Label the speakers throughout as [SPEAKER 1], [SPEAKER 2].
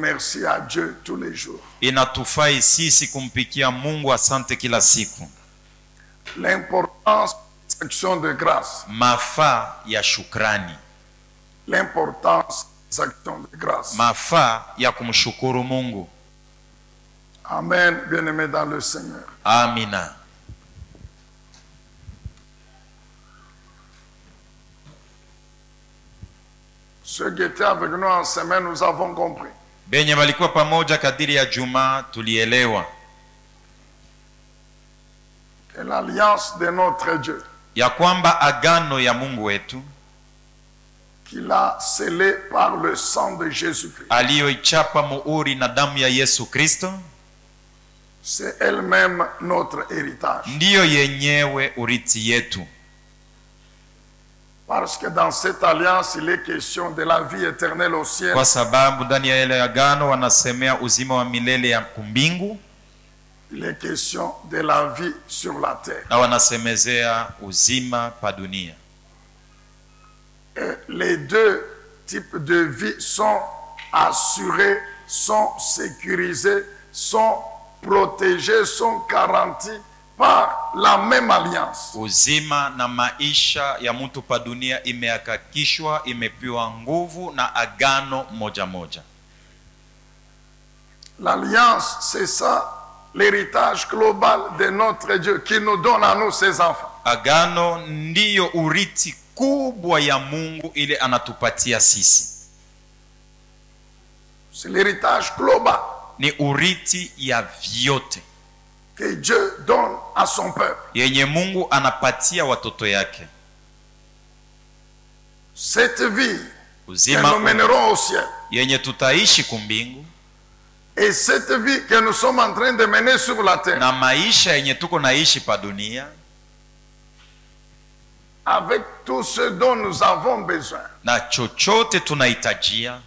[SPEAKER 1] merci à Dieu tous les jours.
[SPEAKER 2] Inatufai sisi kumpikia Mungu asante kila siku.
[SPEAKER 1] L'importance des actions de grâce.
[SPEAKER 2] Mafaa ya shukrani.
[SPEAKER 1] L'importance des actions de grâce.
[SPEAKER 2] Mafaa ya kumshukuru Mungu.
[SPEAKER 1] Amen, bien-aimés dans le Seigneur.
[SPEAKER 2] Amina.
[SPEAKER 1] Ceux qui étaient avec nous en semaine, nous avons compris.
[SPEAKER 2] Benye walikuwa pamoja kadiri ya Juma tulielewa.
[SPEAKER 1] Et l'alliance de notre Dieu.
[SPEAKER 2] Ya kwamba agano ya Mungu wetu.
[SPEAKER 1] Qu'il a scellé par le sang de Jésus-Christ.
[SPEAKER 2] Aliyoichapa muhuri na damu ya Yesu Kristo.
[SPEAKER 1] C'est elle-même notre héritage.
[SPEAKER 2] Ndiyo yenyewe urithi yetu.
[SPEAKER 1] Parce que dans cette alliance, il est question de la vie éternelle au ciel.
[SPEAKER 2] Kwa sababu ndani ya ile agano wanasemea uzima wa milele ya kumbingu.
[SPEAKER 1] Il est question de la vie sur la terre.
[SPEAKER 2] Na wanasemezea uzima pa dunia.
[SPEAKER 1] Et les deux types de vie sont assurés, sont sécurisés, sont protégés, sont garantis par la même alliance.
[SPEAKER 2] Uzima na maisha ya mtu pa dunia imehakikishwa, imepewa nguvu na agano moja moja.
[SPEAKER 1] L'alliance, c'est ça, l'héritage global de notre Dieu qui nous donne à nous ses enfants.
[SPEAKER 2] Agano ndiyo urithi kubwa ya Mungu ile anatupatia sisi.
[SPEAKER 1] C'est l'héritage global.
[SPEAKER 2] Ni urithi ya vyote
[SPEAKER 1] que Dieu donne à son peuple.
[SPEAKER 2] Yenye Mungu anapatia watoto yake.
[SPEAKER 1] Cette vie
[SPEAKER 2] uzima
[SPEAKER 1] que nous mènerons au ciel.
[SPEAKER 2] Yenye tutaishi kumbingu.
[SPEAKER 1] Et cette vie que nous sommes en train de mener sur la terre.
[SPEAKER 2] Na maisha yenye tuko naishi pa dunia.
[SPEAKER 1] Avec tout ce dont nous avons besoin.
[SPEAKER 2] Na chochote tunahitajia.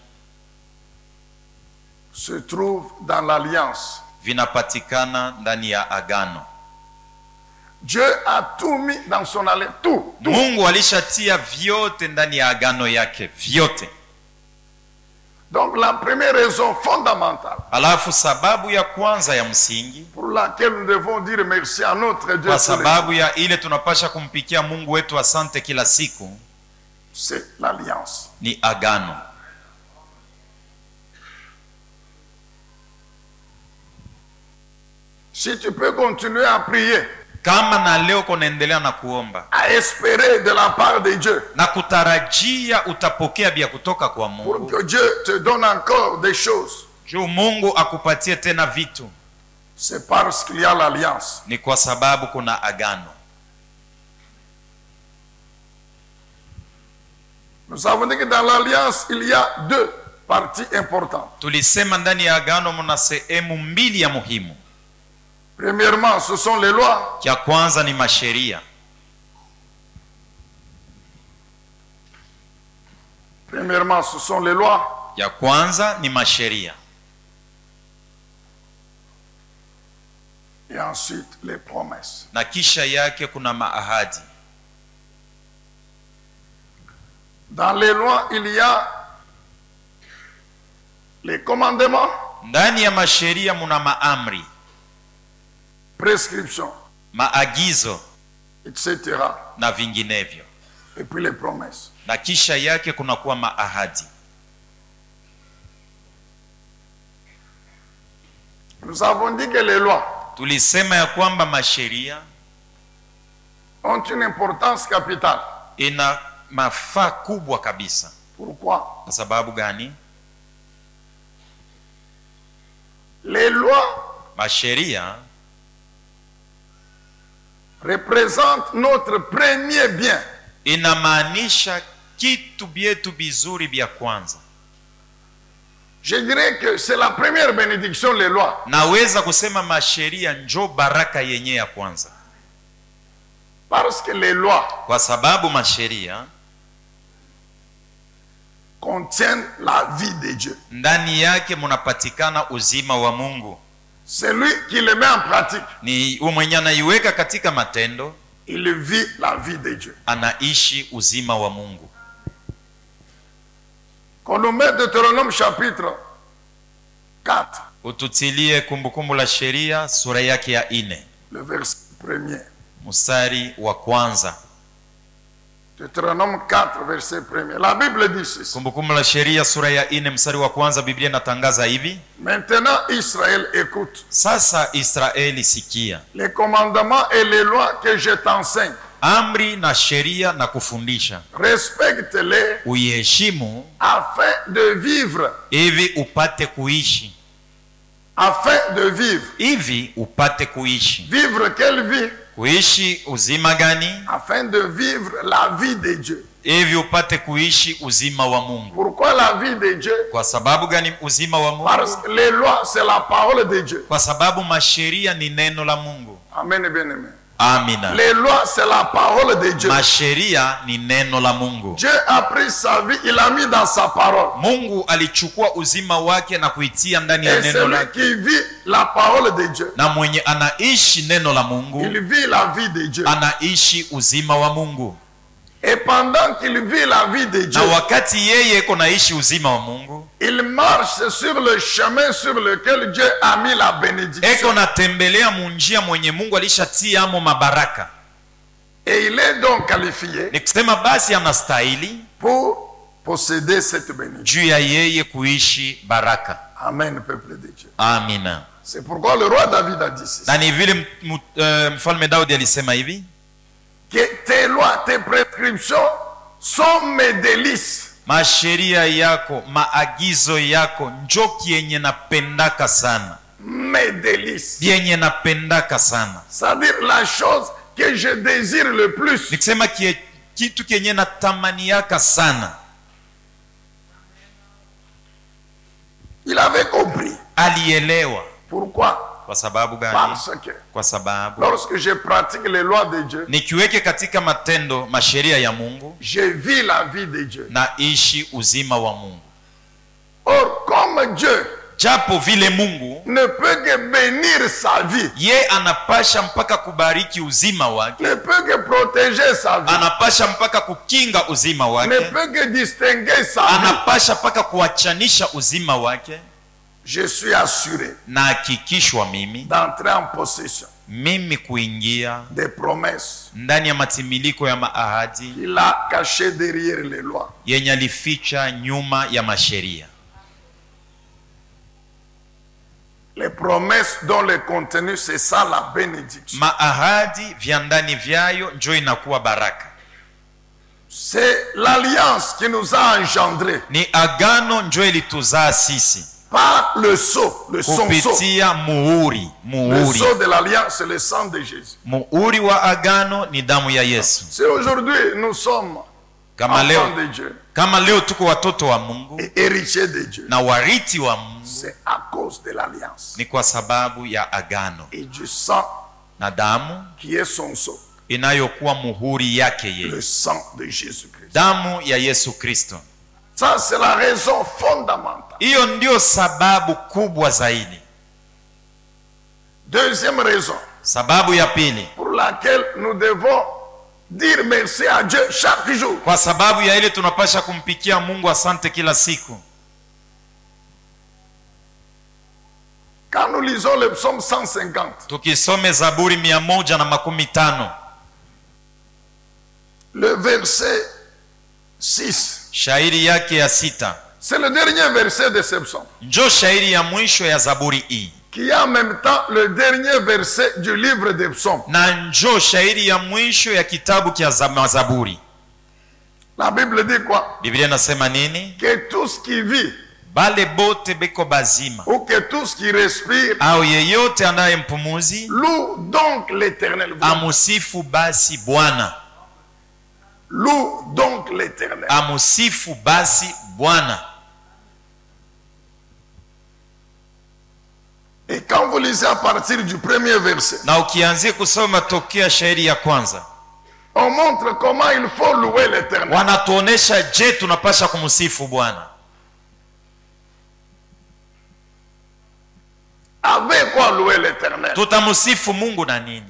[SPEAKER 1] Se trouve dans l'alliance.
[SPEAKER 2] Vinapatikana ndani ya agano.
[SPEAKER 1] Dieu a tout mis dans son alliance. Tout.
[SPEAKER 2] Mungu alishatia vyote ndani ya agano yake. Vyote.
[SPEAKER 1] Donc la première raison fondamentale.
[SPEAKER 2] Alafu sababu ya kwanza ya msingi.
[SPEAKER 1] Pour laquelle nous devons dire merci à notre Dieu.
[SPEAKER 2] Kwa sababu ya ile tunapasha kumpikia Mungu wetu asante kila siku.
[SPEAKER 1] C'est l'alliance.
[SPEAKER 2] Ni agano.
[SPEAKER 1] Si tu peux continuer à prier.
[SPEAKER 2] Kama na leo kunaendelea na kuomba.
[SPEAKER 1] À espérer de la part de Dieu.
[SPEAKER 2] Na kutarajia utapokea bia kutoka kwa Mungu.
[SPEAKER 1] Pour que Dieu te donne encore des choses.
[SPEAKER 2] Juu Mungu akupatie tena vitu.
[SPEAKER 1] C'est parce qu'il y a l'alliance.
[SPEAKER 2] Ni kwa sababu kuna agano.
[SPEAKER 1] Nous avons dit que dans l'alliance, il y a deux parties importantes.
[SPEAKER 2] Tulisema ndani ya agano mna sehemu mbili ya muhimu.
[SPEAKER 1] Premièrement, ce sont les lois.
[SPEAKER 2] Ya kwanza ni masheria.
[SPEAKER 1] Premièrement, ce sont les lois.
[SPEAKER 2] Ya kwanza ni masheria.
[SPEAKER 1] Et ensuite, les promesses.
[SPEAKER 2] Na kisha yake kuna maahadi.
[SPEAKER 1] Dans les lois, il y a les commandements.
[SPEAKER 2] Ndani ya masheria muna maamri.
[SPEAKER 1] Prescription.
[SPEAKER 2] Maagizo.
[SPEAKER 1] Etc.
[SPEAKER 2] Na vinginevyo.
[SPEAKER 1] Et puis les promesses.
[SPEAKER 2] Na kisha yake kuna kuwa maahadi.
[SPEAKER 1] Nous avons dit que les lois.
[SPEAKER 2] Tulisema ya kwamba masheria
[SPEAKER 1] ont une importance capitale.
[SPEAKER 2] Ina mafaa kubwa kabisa.
[SPEAKER 1] Pourquoi?
[SPEAKER 2] Kwa sababu gani?
[SPEAKER 1] Les lois
[SPEAKER 2] masheria
[SPEAKER 1] représentent notre premier bien.
[SPEAKER 2] Inamaanisha kitu bietu bizuri bia kwanza.
[SPEAKER 1] Je dirais que c'est la première bénédiction, les lois.
[SPEAKER 2] Naweza kusema masheria njo baraka yenye ya kwanza.
[SPEAKER 1] Parce que les lois,
[SPEAKER 2] kwa sababu masheria
[SPEAKER 1] contiennent la vie de Dieu.
[SPEAKER 2] Ndani yake munapatikana uzima wa Mungu.
[SPEAKER 1] Celui qui le met en pratique,
[SPEAKER 2] ni mwenye anaiweka katika matendo,
[SPEAKER 1] il vit la vie de Dieu.
[SPEAKER 2] Anaishi uzima wa Mungu.
[SPEAKER 1] Quand on met Deutéronome chapitre 4,
[SPEAKER 2] Ututilie kumbukumbu la sheria sura yake ya 4.
[SPEAKER 1] le verset 1er.
[SPEAKER 2] Mstari wa kwanza.
[SPEAKER 1] Deutéronome 4, verset 1er. La Bible dit ceci.
[SPEAKER 2] Kumbukumbu la sheria sura ya 4 mstari wa kwanza, Biblia inatangaza hivi:
[SPEAKER 1] Maintenant, Israël, écoute
[SPEAKER 2] Sasa Israeli sikia,
[SPEAKER 1] les commandements et les lois que je t'enseigne.
[SPEAKER 2] amri na sheria na kufundisha,
[SPEAKER 1] Respecte-les
[SPEAKER 2] uiheshimu
[SPEAKER 1] afin de vivre.
[SPEAKER 2] hivi upate kuishi.
[SPEAKER 1] Afin de vivre.
[SPEAKER 2] Hivi upate kuishi.
[SPEAKER 1] Vivre quelle vie?
[SPEAKER 2] Kuishi uzima gani?
[SPEAKER 1] Afin de vivre la vie de Dieu.
[SPEAKER 2] Hivi upate kuishi uzima wa Mungu.
[SPEAKER 1] Pourquoi la vie de Dieu?
[SPEAKER 2] Kwa sababu gani uzima wa Mungu?
[SPEAKER 1] Parce que les lois, c'est la parole de Dieu.
[SPEAKER 2] Kwa sababu masheria ni neno la Mungu.
[SPEAKER 1] Amen, bien-aimé.
[SPEAKER 2] Amina.
[SPEAKER 1] Les lois, c'est la parole de Dieu.
[SPEAKER 2] Masheria ni neno la Mungu.
[SPEAKER 1] Dieu a pris sa vie, il a mis dans sa parole.
[SPEAKER 2] Mungu alichukua uzima wake na kuitia ndani ya
[SPEAKER 1] Et
[SPEAKER 2] neno
[SPEAKER 1] celui
[SPEAKER 2] lake.
[SPEAKER 1] qui vit la parole de Dieu,
[SPEAKER 2] Na mwenye anaishi neno la Mungu,
[SPEAKER 1] il vit la vie de Dieu.
[SPEAKER 2] anaishi uzima wa Mungu.
[SPEAKER 1] Et pendant qu'il vit la vie de Dieu,
[SPEAKER 2] Na wakati yeye konaishi uzima wa Mungu,
[SPEAKER 1] il marche sur le chemin sur lequel Dieu a mis la bénédiction.
[SPEAKER 2] eko natembelea munjia mwenye Mungu alishatia amo mabaraka.
[SPEAKER 1] Et il est donc qualifié
[SPEAKER 2] Ni kusema basi anastahili
[SPEAKER 1] pour posséder cette bénédiction.
[SPEAKER 2] juu ya yeye kuishi baraka.
[SPEAKER 1] Amen, peuple de Dieu.
[SPEAKER 2] Amina.
[SPEAKER 1] C'est pourquoi le roi David a dit ceci.
[SPEAKER 2] Na ni vile mfalme Daudi alisema hivi:
[SPEAKER 1] Que tes lois, tes prescriptions sont mes délices.
[SPEAKER 2] masheria yako, maagizo yako njo kienye napendaka sana.
[SPEAKER 1] Mes délices.
[SPEAKER 2] Yenye napendaka sana.
[SPEAKER 1] C'est-à-dire la chose que je désire le plus.
[SPEAKER 2] Ni kusema kitu kienye natamaniaka sana.
[SPEAKER 1] Il avait compris.
[SPEAKER 2] Alielewa.
[SPEAKER 1] Pourquoi?
[SPEAKER 2] Kwa sababu gani?
[SPEAKER 1] Parce que
[SPEAKER 2] Kwa sababu
[SPEAKER 1] lorsque je pratique les lois de Dieu,
[SPEAKER 2] nikiweke katika matendo masheria ya Mungu,
[SPEAKER 1] je vis la vie de Dieu.
[SPEAKER 2] naishi uzima wa Mungu.
[SPEAKER 1] Or, comme Dieu
[SPEAKER 2] Japo vile Mungu
[SPEAKER 1] ne peut que bénir sa vie,
[SPEAKER 2] ye anapasha mpaka kubariki uzima wake,
[SPEAKER 1] ne peut que protéger sa vie,
[SPEAKER 2] anapasha mpaka kukinga uzima
[SPEAKER 1] ne
[SPEAKER 2] wake,
[SPEAKER 1] peut que distinguer sa vie,
[SPEAKER 2] anapasha mpaka kuachanisha uzima wake.
[SPEAKER 1] je suis assuré
[SPEAKER 2] Na hakikishwa
[SPEAKER 1] d'entrer en possession
[SPEAKER 2] mimi kuingia
[SPEAKER 1] des promesses
[SPEAKER 2] ndani ya matimiliko ya maahadi
[SPEAKER 1] qu'il a cachées derrière les lois.
[SPEAKER 2] yenye alificha nyuma ya masheria.
[SPEAKER 1] Les promesses dont le contenu, c'est ça la bénédiction.
[SPEAKER 2] Maahadi vya ndani vyayo njo inakuwa baraka.
[SPEAKER 1] C'est l'alliance qui nous a engendrés
[SPEAKER 2] Ni agano njo ilituzaa sisi
[SPEAKER 1] par le sceau, le son sceau.
[SPEAKER 2] kupitia muhuri.
[SPEAKER 1] Le sceau de l'alliance, c'est le sang de Jésus.
[SPEAKER 2] Muhuri wa agano ni damu ya Yesu.
[SPEAKER 1] Si aujourd'hui nous sommes
[SPEAKER 2] Kama leo,
[SPEAKER 1] enfants de Dieu
[SPEAKER 2] kama leo tuko watoto wa Mungu
[SPEAKER 1] et héritiers de Dieu,
[SPEAKER 2] na wariti wa Mungu,
[SPEAKER 1] c'est à cause de l'alliance
[SPEAKER 2] ni kwa sababu ya agano
[SPEAKER 1] et du sang
[SPEAKER 2] na damu
[SPEAKER 1] qui est son sceau,
[SPEAKER 2] inayokuwa muhuri yake yeye,
[SPEAKER 1] le sang de Jésus-Christ.
[SPEAKER 2] damu ya Yesu Kristo.
[SPEAKER 1] Ça, c'est la raison fondamentale.
[SPEAKER 2] Hiyo ndio sababu kubwa zaidi.
[SPEAKER 1] Deuxième raison
[SPEAKER 2] Sababu ya pili,
[SPEAKER 1] pour laquelle nous devons dire merci à Dieu chaque jour.
[SPEAKER 2] kwa sababu ya ile tunapasha kumpikia Mungu asante kila siku.
[SPEAKER 1] Quand nous lisons le psaume 150,
[SPEAKER 2] Tukisome Zaburi 115,
[SPEAKER 1] le verset 6,
[SPEAKER 2] shairi yake ya 6,
[SPEAKER 1] c'est le dernier verset de ce psaume,
[SPEAKER 2] njo shairi ya mwisho ya Zaburi hii,
[SPEAKER 1] qui est en même temps le dernier verset du livre des psaumes.
[SPEAKER 2] na njo shairi ya mwisho ya kitabu kia Zaburi.
[SPEAKER 1] La Bible dit quoi?
[SPEAKER 2] Biblia nasema nini?
[SPEAKER 1] Que tout ce qui vit,
[SPEAKER 2] Bale bote beko bazima
[SPEAKER 1] ou que tout ce qui respire,
[SPEAKER 2] au yeyote anaye mpumuzi,
[SPEAKER 1] loue donc l'Éternel.
[SPEAKER 2] amusifu basi Bwana.
[SPEAKER 1] Loue donc l'Éternel.
[SPEAKER 2] Amusifu basi Bwana.
[SPEAKER 1] Et quand vous lisez à partir du premier verset,
[SPEAKER 2] Na ukianzia kusoma tokea shairi ya kwanza,
[SPEAKER 1] on montre comment il faut louer l'Éternel.
[SPEAKER 2] wanatuonesha je tunapasha kumsifu Bwana.
[SPEAKER 1] Avec quoi louer l'Éternel?
[SPEAKER 2] Tutamusifu Mungu na nini?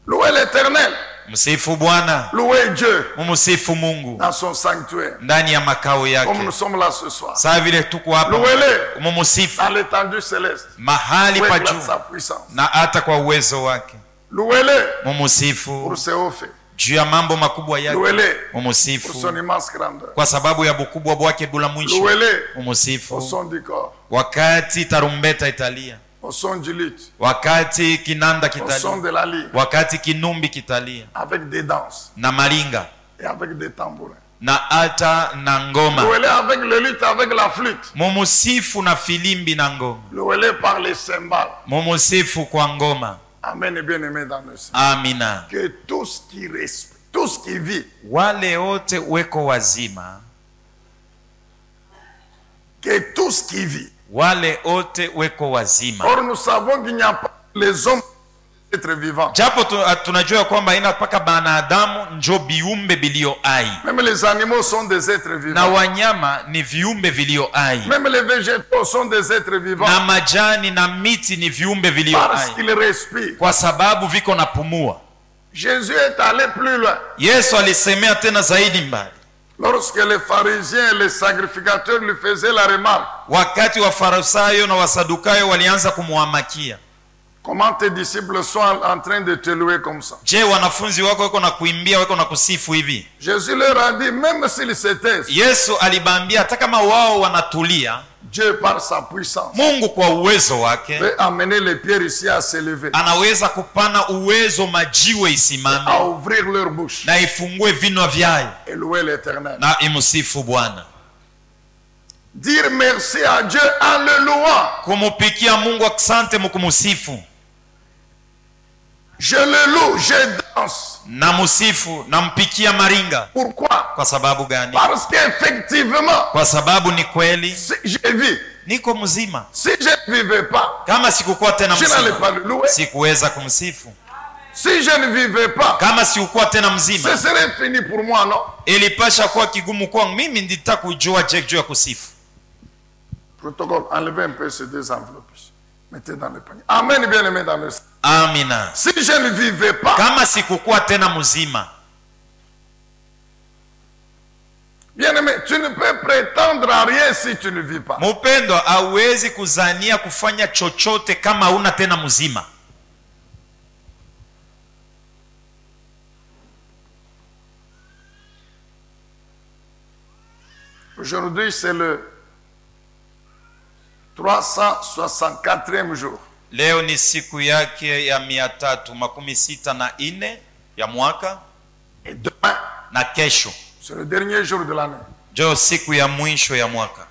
[SPEAKER 1] Louer l'Éternel,
[SPEAKER 2] Msifu Bwana.
[SPEAKER 1] Louez Dieu
[SPEAKER 2] Mumsifu Mungu
[SPEAKER 1] dans son sanctuaire.
[SPEAKER 2] ndani ya makao
[SPEAKER 1] Comme
[SPEAKER 2] yake.
[SPEAKER 1] nous sommes là ce soir.
[SPEAKER 2] Saa vile tuko hapa,
[SPEAKER 1] Louez-le
[SPEAKER 2] mumsifu
[SPEAKER 1] dans l'étendue céleste.
[SPEAKER 2] mahali
[SPEAKER 1] Pour
[SPEAKER 2] pa
[SPEAKER 1] éclater
[SPEAKER 2] juu
[SPEAKER 1] sa puissance.
[SPEAKER 2] na hata kwa uwezo wake.
[SPEAKER 1] Louez-le
[SPEAKER 2] Mumsifu
[SPEAKER 1] pour ses hauts faits.
[SPEAKER 2] juu ya mambo makubwa yake.
[SPEAKER 1] Louez-le pour
[SPEAKER 2] Mumsifu
[SPEAKER 1] son immense grandeur.
[SPEAKER 2] kwa sababu ya bukubwa bwake bila mwisho.
[SPEAKER 1] Louez-le au
[SPEAKER 2] Mumsifu
[SPEAKER 1] son du corps,
[SPEAKER 2] wakati tarumbeta italia,
[SPEAKER 1] au son du luth,
[SPEAKER 2] wakati kinanda
[SPEAKER 1] au son
[SPEAKER 2] kitalia,
[SPEAKER 1] de la lyre,
[SPEAKER 2] wakati kinumbi kitalia
[SPEAKER 1] avec des danses
[SPEAKER 2] na maringa
[SPEAKER 1] et avec des tambourins.
[SPEAKER 2] na hata na ngoma.
[SPEAKER 1] Louez-le avec le luth, avec la flûte.
[SPEAKER 2] Mumusifu na filimbi na ngoma.
[SPEAKER 1] Louez-le par les cymbales.
[SPEAKER 2] Mumusifu kwa ngoma.
[SPEAKER 1] Amen et bien-aimé dans le Seigneur.
[SPEAKER 2] Amina.
[SPEAKER 1] Que tout ce qui respire, tout ce qui vit,
[SPEAKER 2] Wale wote weko wazima,
[SPEAKER 1] que tout ce qui vit.
[SPEAKER 2] wale wote weko wazima.
[SPEAKER 1] Or nous savons qu'il n'y a pas les hommes être vivants.
[SPEAKER 2] Japo tunajua kwamba ina paka banadamu njo biumbe bilio hai,
[SPEAKER 1] Même les animaux sont des êtres
[SPEAKER 2] na
[SPEAKER 1] vivants.
[SPEAKER 2] wanyama ni viumbe vilio hai,
[SPEAKER 1] Même les végétaux sont des êtres vivants.
[SPEAKER 2] na majani na miti ni viumbe vilio
[SPEAKER 1] Parce
[SPEAKER 2] hai,
[SPEAKER 1] qu'ils respirent.
[SPEAKER 2] kwa sababu viko na pumua.
[SPEAKER 1] Jésus est allé plus loin.
[SPEAKER 2] Yesu alisemea tena zaidi mbali,
[SPEAKER 1] Lorsque les pharisiens et les sacrificateurs lui faisaient la remarque,
[SPEAKER 2] wakati wa Farisayo na Wasadukayo walianza kumuhamakia.
[SPEAKER 1] comment tes disciples sont en train de te louer comme ça?
[SPEAKER 2] Je, wanafunzi wako wako na kuimbia, wako na kusifu hivi?
[SPEAKER 1] Jésus leur a dit, même s'ils se taisent,
[SPEAKER 2] Yesu alibambia hata kama wao wanatulia,
[SPEAKER 1] Dieu par sa puissance
[SPEAKER 2] Mungu kwa uwezo wake
[SPEAKER 1] peut amener les pierres ici à s'élever,
[SPEAKER 2] anaweza kupana uwezo majiwe
[SPEAKER 1] à
[SPEAKER 2] isimame
[SPEAKER 1] ouvrir leur bouche
[SPEAKER 2] na ifungue vinwa vyayo
[SPEAKER 1] et louer l'Éternel.
[SPEAKER 2] na imusifu Bwana.
[SPEAKER 1] Dire merci à Dieu en le louant.
[SPEAKER 2] Kumupikia Mungu asante mukumusifu.
[SPEAKER 1] Je le loue, je danse.
[SPEAKER 2] Na musifu na mpikia maringa.
[SPEAKER 1] Pourquoi?
[SPEAKER 2] Kwa sababu gani?
[SPEAKER 1] Parce qu'effectivement,
[SPEAKER 2] Kwa sababu ni kweli
[SPEAKER 1] si je vis,
[SPEAKER 2] niko mzima.
[SPEAKER 1] si je ne vivais pas,
[SPEAKER 2] Kama sikukuwa tena
[SPEAKER 1] je n'allais pas
[SPEAKER 2] mzima,
[SPEAKER 1] le louer.
[SPEAKER 2] sikuweza kumsifu.
[SPEAKER 1] Si je ne vivais pas,
[SPEAKER 2] Kama sikukuwa tena
[SPEAKER 1] ce
[SPEAKER 2] mzima,
[SPEAKER 1] serait fini pour moi, non?
[SPEAKER 2] ilipasha kuwa kigumu kwangu mimi nditaka kujua juu ya kusifu.
[SPEAKER 1] Protocole, enlevez un peu ces deux enveloppes. Mettez dans le panier. Amen, bien-aimé dans le Seigneur.
[SPEAKER 2] Amina.
[SPEAKER 1] Si je ne vivais pas,
[SPEAKER 2] Kama sikukuwa tena mzima,
[SPEAKER 1] bien-aimé, tu ne peux prétendre à rien si tu ne vis pas.
[SPEAKER 2] mupendo hauwezi kuzania kufanya chochote kama una tena mzima.
[SPEAKER 1] Aujourd'hui, c'est le 364e jour.
[SPEAKER 2] Leo ni siku yake ya 364 ya mwaka,
[SPEAKER 1] Et demain,
[SPEAKER 2] na kesho
[SPEAKER 1] c'est le dernier jour de l'année.
[SPEAKER 2] jo siku ya mwisho ya mwaka.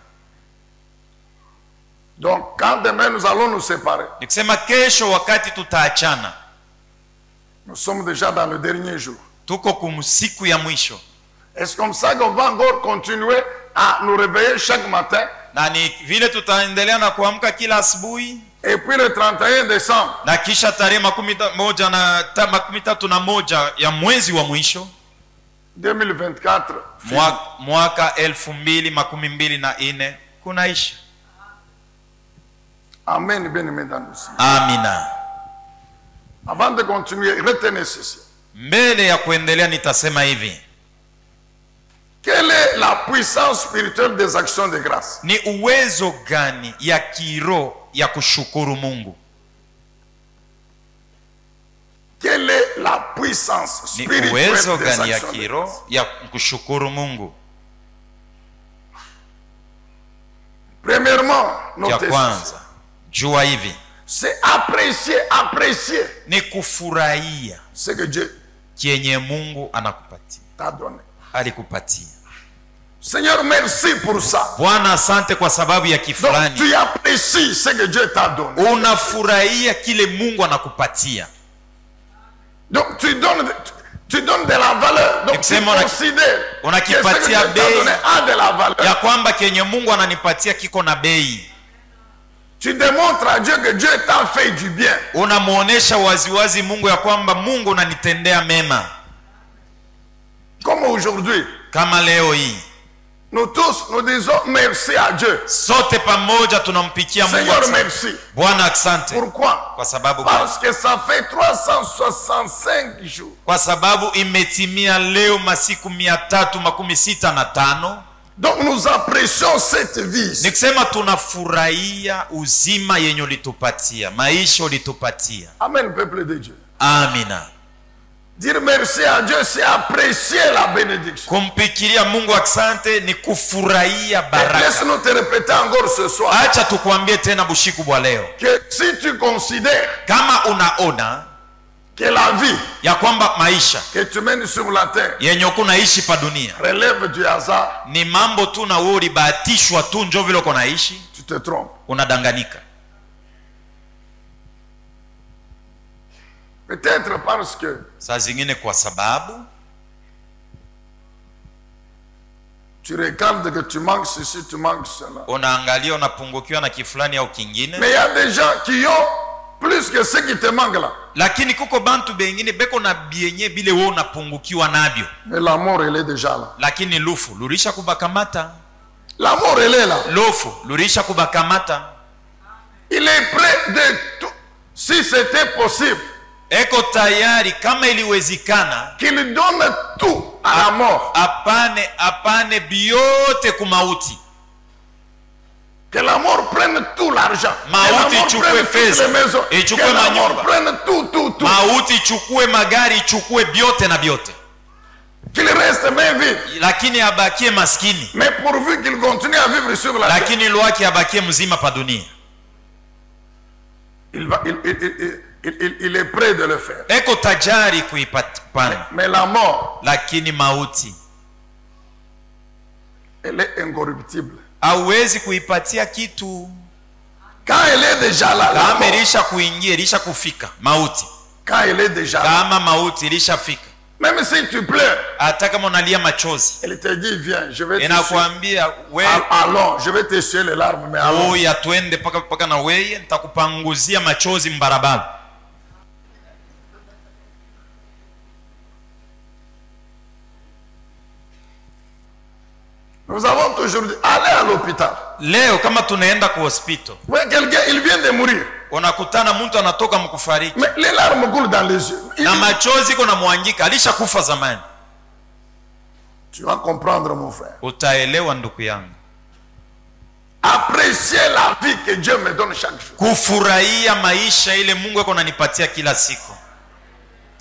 [SPEAKER 1] Donc, quand demain nous allons nous séparer,
[SPEAKER 2] Nikusema kesho wakati tutaachana,
[SPEAKER 1] nous sommes déjà dans le dernier jour.
[SPEAKER 2] tuko siku ya mwisho.
[SPEAKER 1] Est-ce comme ça qu'on va encore continuer à nous réveiller chaque matin?
[SPEAKER 2] Na ni vile tutaendelea na kuamka kila asubuhi,
[SPEAKER 1] Et puis le 31 décembre,
[SPEAKER 2] na kisha tarehe 31 ya mwezi wa mwisho
[SPEAKER 1] 2024,
[SPEAKER 2] mwaka 2024 kunaisha.
[SPEAKER 1] Amen, bien-aimé dans le Seigneur.
[SPEAKER 2] Amina.
[SPEAKER 1] Avant de continuer, retenez ceci.
[SPEAKER 2] Mbele ya kuendelea nitasema hivi:
[SPEAKER 1] Quelle est la puissance spirituelle des actions de grâce?
[SPEAKER 2] ni uwezo gani ya kiroho ya kushukuru Mungu?
[SPEAKER 1] Quelle est la puissance
[SPEAKER 2] Ni
[SPEAKER 1] spirituelle
[SPEAKER 2] uwezo
[SPEAKER 1] des
[SPEAKER 2] gani ya
[SPEAKER 1] actions de grâce?
[SPEAKER 2] kiroho ya kushukuru Mungu?
[SPEAKER 1] Premièrement,
[SPEAKER 2] Ya
[SPEAKER 1] notez ceci.
[SPEAKER 2] kwanza, jua hivi,
[SPEAKER 1] C'est apprécier
[SPEAKER 2] ni kufurahia
[SPEAKER 1] ce que Dieu
[SPEAKER 2] kienye Mungu anakupatia,
[SPEAKER 1] t'a donné.
[SPEAKER 2] alikupatia.
[SPEAKER 1] Seigneur, merci pour ça.
[SPEAKER 2] Bwana, asante kwa sababu ya
[SPEAKER 1] Donc,
[SPEAKER 2] kifulani.
[SPEAKER 1] tu apprécies ce que Dieu t'a donné.
[SPEAKER 2] Unafurahia kile Mungu anakupatia.
[SPEAKER 1] Donc, tu donnes de la valeur. Donc, tu
[SPEAKER 2] Nikusema
[SPEAKER 1] considères que ce que
[SPEAKER 2] unakipatia
[SPEAKER 1] Dieu t'a
[SPEAKER 2] bei
[SPEAKER 1] donné a de la valeur.
[SPEAKER 2] ya kwamba kenye Mungu ananipatia kiko na bei.
[SPEAKER 1] Tu démontres à Dieu que Dieu t'a fait du bien.
[SPEAKER 2] Unamuonesha waziwazi Mungu ya kwamba Mungu unanitendea mema.
[SPEAKER 1] Comme aujourd'hui,
[SPEAKER 2] Kama leo hii
[SPEAKER 1] Nous tous, nous disons merci à Dieu.
[SPEAKER 2] Sote pamoja tunampikia Mungu
[SPEAKER 1] Seigneur,
[SPEAKER 2] asante.
[SPEAKER 1] merci.
[SPEAKER 2] Bwana asante.
[SPEAKER 1] Pourquoi?
[SPEAKER 2] Kwa sababu gani?
[SPEAKER 1] Parce que ça fait 365 jours.
[SPEAKER 2] Kwa sababu imetimia leo masiku 365.
[SPEAKER 1] Donc nous apprécions cette vie.
[SPEAKER 2] Nikisema tunafurahia uzima yenye ulitupatia, maisha ulitupatia.
[SPEAKER 1] Amen, peuple de Dieu.
[SPEAKER 2] Amina.
[SPEAKER 1] Dire merci à Dieu, c'est apprécier la bénédiction.
[SPEAKER 2] Kumpikiria Mungu asante ni kufurahia baraka.
[SPEAKER 1] Laisse-nous te répéter encore ce soir.
[SPEAKER 2] Acha tukuambie tena bushiku bwa leo.
[SPEAKER 1] Que si tu considères
[SPEAKER 2] Kama unaona
[SPEAKER 1] que la vie
[SPEAKER 2] ya kwamba maisha
[SPEAKER 1] que tu mènes sur la terre
[SPEAKER 2] yenye kunaishi pa dunia
[SPEAKER 1] relève du hasard,
[SPEAKER 2] ni mambo tu na wewe ulibahatishwa tu njo vile uko naishi,
[SPEAKER 1] tu te trompes.
[SPEAKER 2] unadanganyika.
[SPEAKER 1] Peut-être parce que
[SPEAKER 2] Saa zingine kwa sababu
[SPEAKER 1] tu regardes que tu manques ceci, tu manques cela.
[SPEAKER 2] unaangalia unapungukiwa na kifulani au kingine.
[SPEAKER 1] Mais il y a des gens qui ont plus que ce qui te manque là.
[SPEAKER 2] Lakini kuko bantu bengine beko na bienye bile wewe unapungukiwa nabyo.
[SPEAKER 1] Mais la mort, elle est déjà là.
[SPEAKER 2] Lakini lufu lurisha kubakamata.
[SPEAKER 1] La mort, elle est là.
[SPEAKER 2] Lufu lurisha kubakamata.
[SPEAKER 1] Il est prêt de tout. Si c'était possible,
[SPEAKER 2] Eko tayari kama iliwezekana
[SPEAKER 1] qu'il donne tout à la mort.
[SPEAKER 2] apane biote kumauti.
[SPEAKER 1] Que la mort prenne tout l'argent. Que la
[SPEAKER 2] Mauti
[SPEAKER 1] mort
[SPEAKER 2] ichukue
[SPEAKER 1] prenne toutes les
[SPEAKER 2] fedha,
[SPEAKER 1] maisons. Que
[SPEAKER 2] ichukue
[SPEAKER 1] la mort
[SPEAKER 2] manyumba.
[SPEAKER 1] prenne tout.
[SPEAKER 2] Mauti ichukue magari, ichukue biote na biote.
[SPEAKER 1] Qu'il reste même vivre.
[SPEAKER 2] Lakini abakie maskini.
[SPEAKER 1] Mais pourvu qu'il continue à vivre sur la terre,
[SPEAKER 2] Lakini lwaki abakie mzima pa dunia.
[SPEAKER 1] il est prêt de le faire.
[SPEAKER 2] Eko tajari kuipatana.
[SPEAKER 1] Mais la mort,
[SPEAKER 2] Lakini mauti
[SPEAKER 1] elle est incorruptible.
[SPEAKER 2] hauwezi kuipatia kitu.
[SPEAKER 1] Quand elle est déjà là, la
[SPEAKER 2] Kama
[SPEAKER 1] mort,
[SPEAKER 2] ilisha kuingia, ilisha kufika mauti.
[SPEAKER 1] quand elle est déjà là,
[SPEAKER 2] Kama mauti ilishafika,
[SPEAKER 1] même si tu pleures,
[SPEAKER 2] hata kama unalia machozi,
[SPEAKER 1] elle te dit viens, je vais te
[SPEAKER 2] inakwambia we
[SPEAKER 1] allons, je vais t'essuyer les larmes, mais allons.
[SPEAKER 2] oya twende paka na weye nitakupanguzia machozi mbarabara.
[SPEAKER 1] Nous avons toujours dit allez à l'hôpital.
[SPEAKER 2] Leo kama tunaenda ku hospital,
[SPEAKER 1] Ouais, quelqu'un, il vient de mourir,
[SPEAKER 2] unakutana mtu anatoka mkufariki
[SPEAKER 1] mais les larmes coulent dans les yeux.
[SPEAKER 2] na machozi kuna mwangika, alishakufa zamani.
[SPEAKER 1] Tu vas comprendre, mon frère.
[SPEAKER 2] Utaelewa ndugu yangu.
[SPEAKER 1] Apprécier la vie que Dieu me donne chaque jour.
[SPEAKER 2] Kufurahia maisha ile Mungu yako ananipatia kila siku.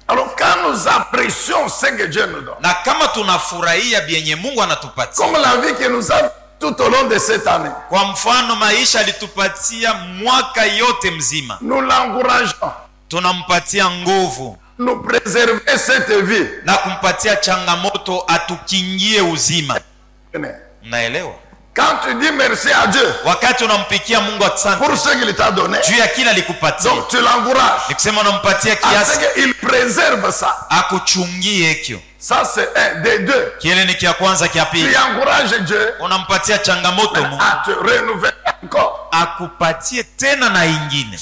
[SPEAKER 1] Alors quand nous apprécions ce que Dieu nous donne,
[SPEAKER 2] Na kama tunafurahia bienye Mungu anatupatia,
[SPEAKER 1] comme la vie que nous avons tout au long de cette année,
[SPEAKER 2] kwa mfano maisha alitupatia mwaka yote mzima,
[SPEAKER 1] nous l'encourageons,
[SPEAKER 2] tunampatia nguvu
[SPEAKER 1] nous préserver cette vie.
[SPEAKER 2] na kumpatia changamoto atukingie uzima. Mnaelewa?
[SPEAKER 1] Quand tu dis merci à Dieu
[SPEAKER 2] Wakati unampikia Mungu asante
[SPEAKER 1] pour ce qu'il t'a donné,
[SPEAKER 2] juu ya kila alikupatia,
[SPEAKER 1] donc tu l'encourages
[SPEAKER 2] nikusema unampatia
[SPEAKER 1] à
[SPEAKER 2] kiasi
[SPEAKER 1] ce qu'il préserve ça.
[SPEAKER 2] akuchungie hekyo.
[SPEAKER 1] Ça c'est un des deux.
[SPEAKER 2] Kile ni kia kwanza. Kia
[SPEAKER 1] Tu
[SPEAKER 2] pili,
[SPEAKER 1] encourages Dieu
[SPEAKER 2] unampatia changamoto Mungu
[SPEAKER 1] à te renouveler encore,
[SPEAKER 2] akupatie tena na ingine,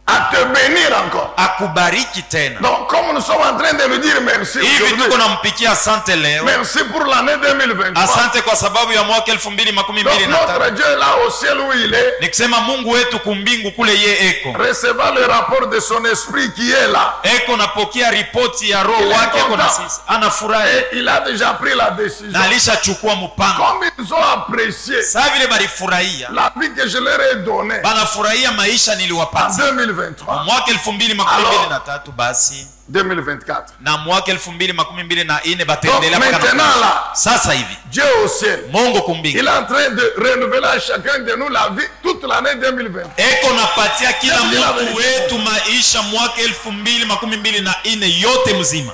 [SPEAKER 1] à te bénir encore.
[SPEAKER 2] akubariki tena.
[SPEAKER 1] Donc comme nous sommes en train de lui dire merci
[SPEAKER 2] Hivi tuko
[SPEAKER 1] aujourd'hui,
[SPEAKER 2] nampikia asante leo.
[SPEAKER 1] merci pour l'année 2023.
[SPEAKER 2] Asante kwa sababu ya mwaka
[SPEAKER 1] Donc
[SPEAKER 2] 2023.
[SPEAKER 1] notre Dieu là au ciel où il est,
[SPEAKER 2] Nikisema Mungu wetu kumbingu kule ye eko.
[SPEAKER 1] recevant le rapport de son esprit qui est là,
[SPEAKER 2] Eko napokea ripoti ya roho
[SPEAKER 1] Il est
[SPEAKER 2] wake eko na
[SPEAKER 1] content.
[SPEAKER 2] sisi. Anafurahi
[SPEAKER 1] et il a déjà pris la décision.
[SPEAKER 2] na alishachukua mpango.
[SPEAKER 1] Comme ils ont apprécié
[SPEAKER 2] Sasa vile balifurahia,
[SPEAKER 1] la vie que je leur ai donnée
[SPEAKER 2] banafurahia maisha
[SPEAKER 1] en
[SPEAKER 2] niliwapatia
[SPEAKER 1] 2023,
[SPEAKER 2] mwaka 2023, basi
[SPEAKER 1] 2024.
[SPEAKER 2] na mwaka 2024
[SPEAKER 1] Donc
[SPEAKER 2] bataendelea mpaka
[SPEAKER 1] maintenant
[SPEAKER 2] na
[SPEAKER 1] là,
[SPEAKER 2] sasa hivi.
[SPEAKER 1] Dieu au ciel,
[SPEAKER 2] Mungu kumbingu
[SPEAKER 1] il est en train de renouveler à chacun de nous la vie toute l'année 2020.
[SPEAKER 2] eko napatia kila
[SPEAKER 1] Ndio
[SPEAKER 2] mtu
[SPEAKER 1] vile
[SPEAKER 2] wetu maisha mwaka 2024 yote mzima.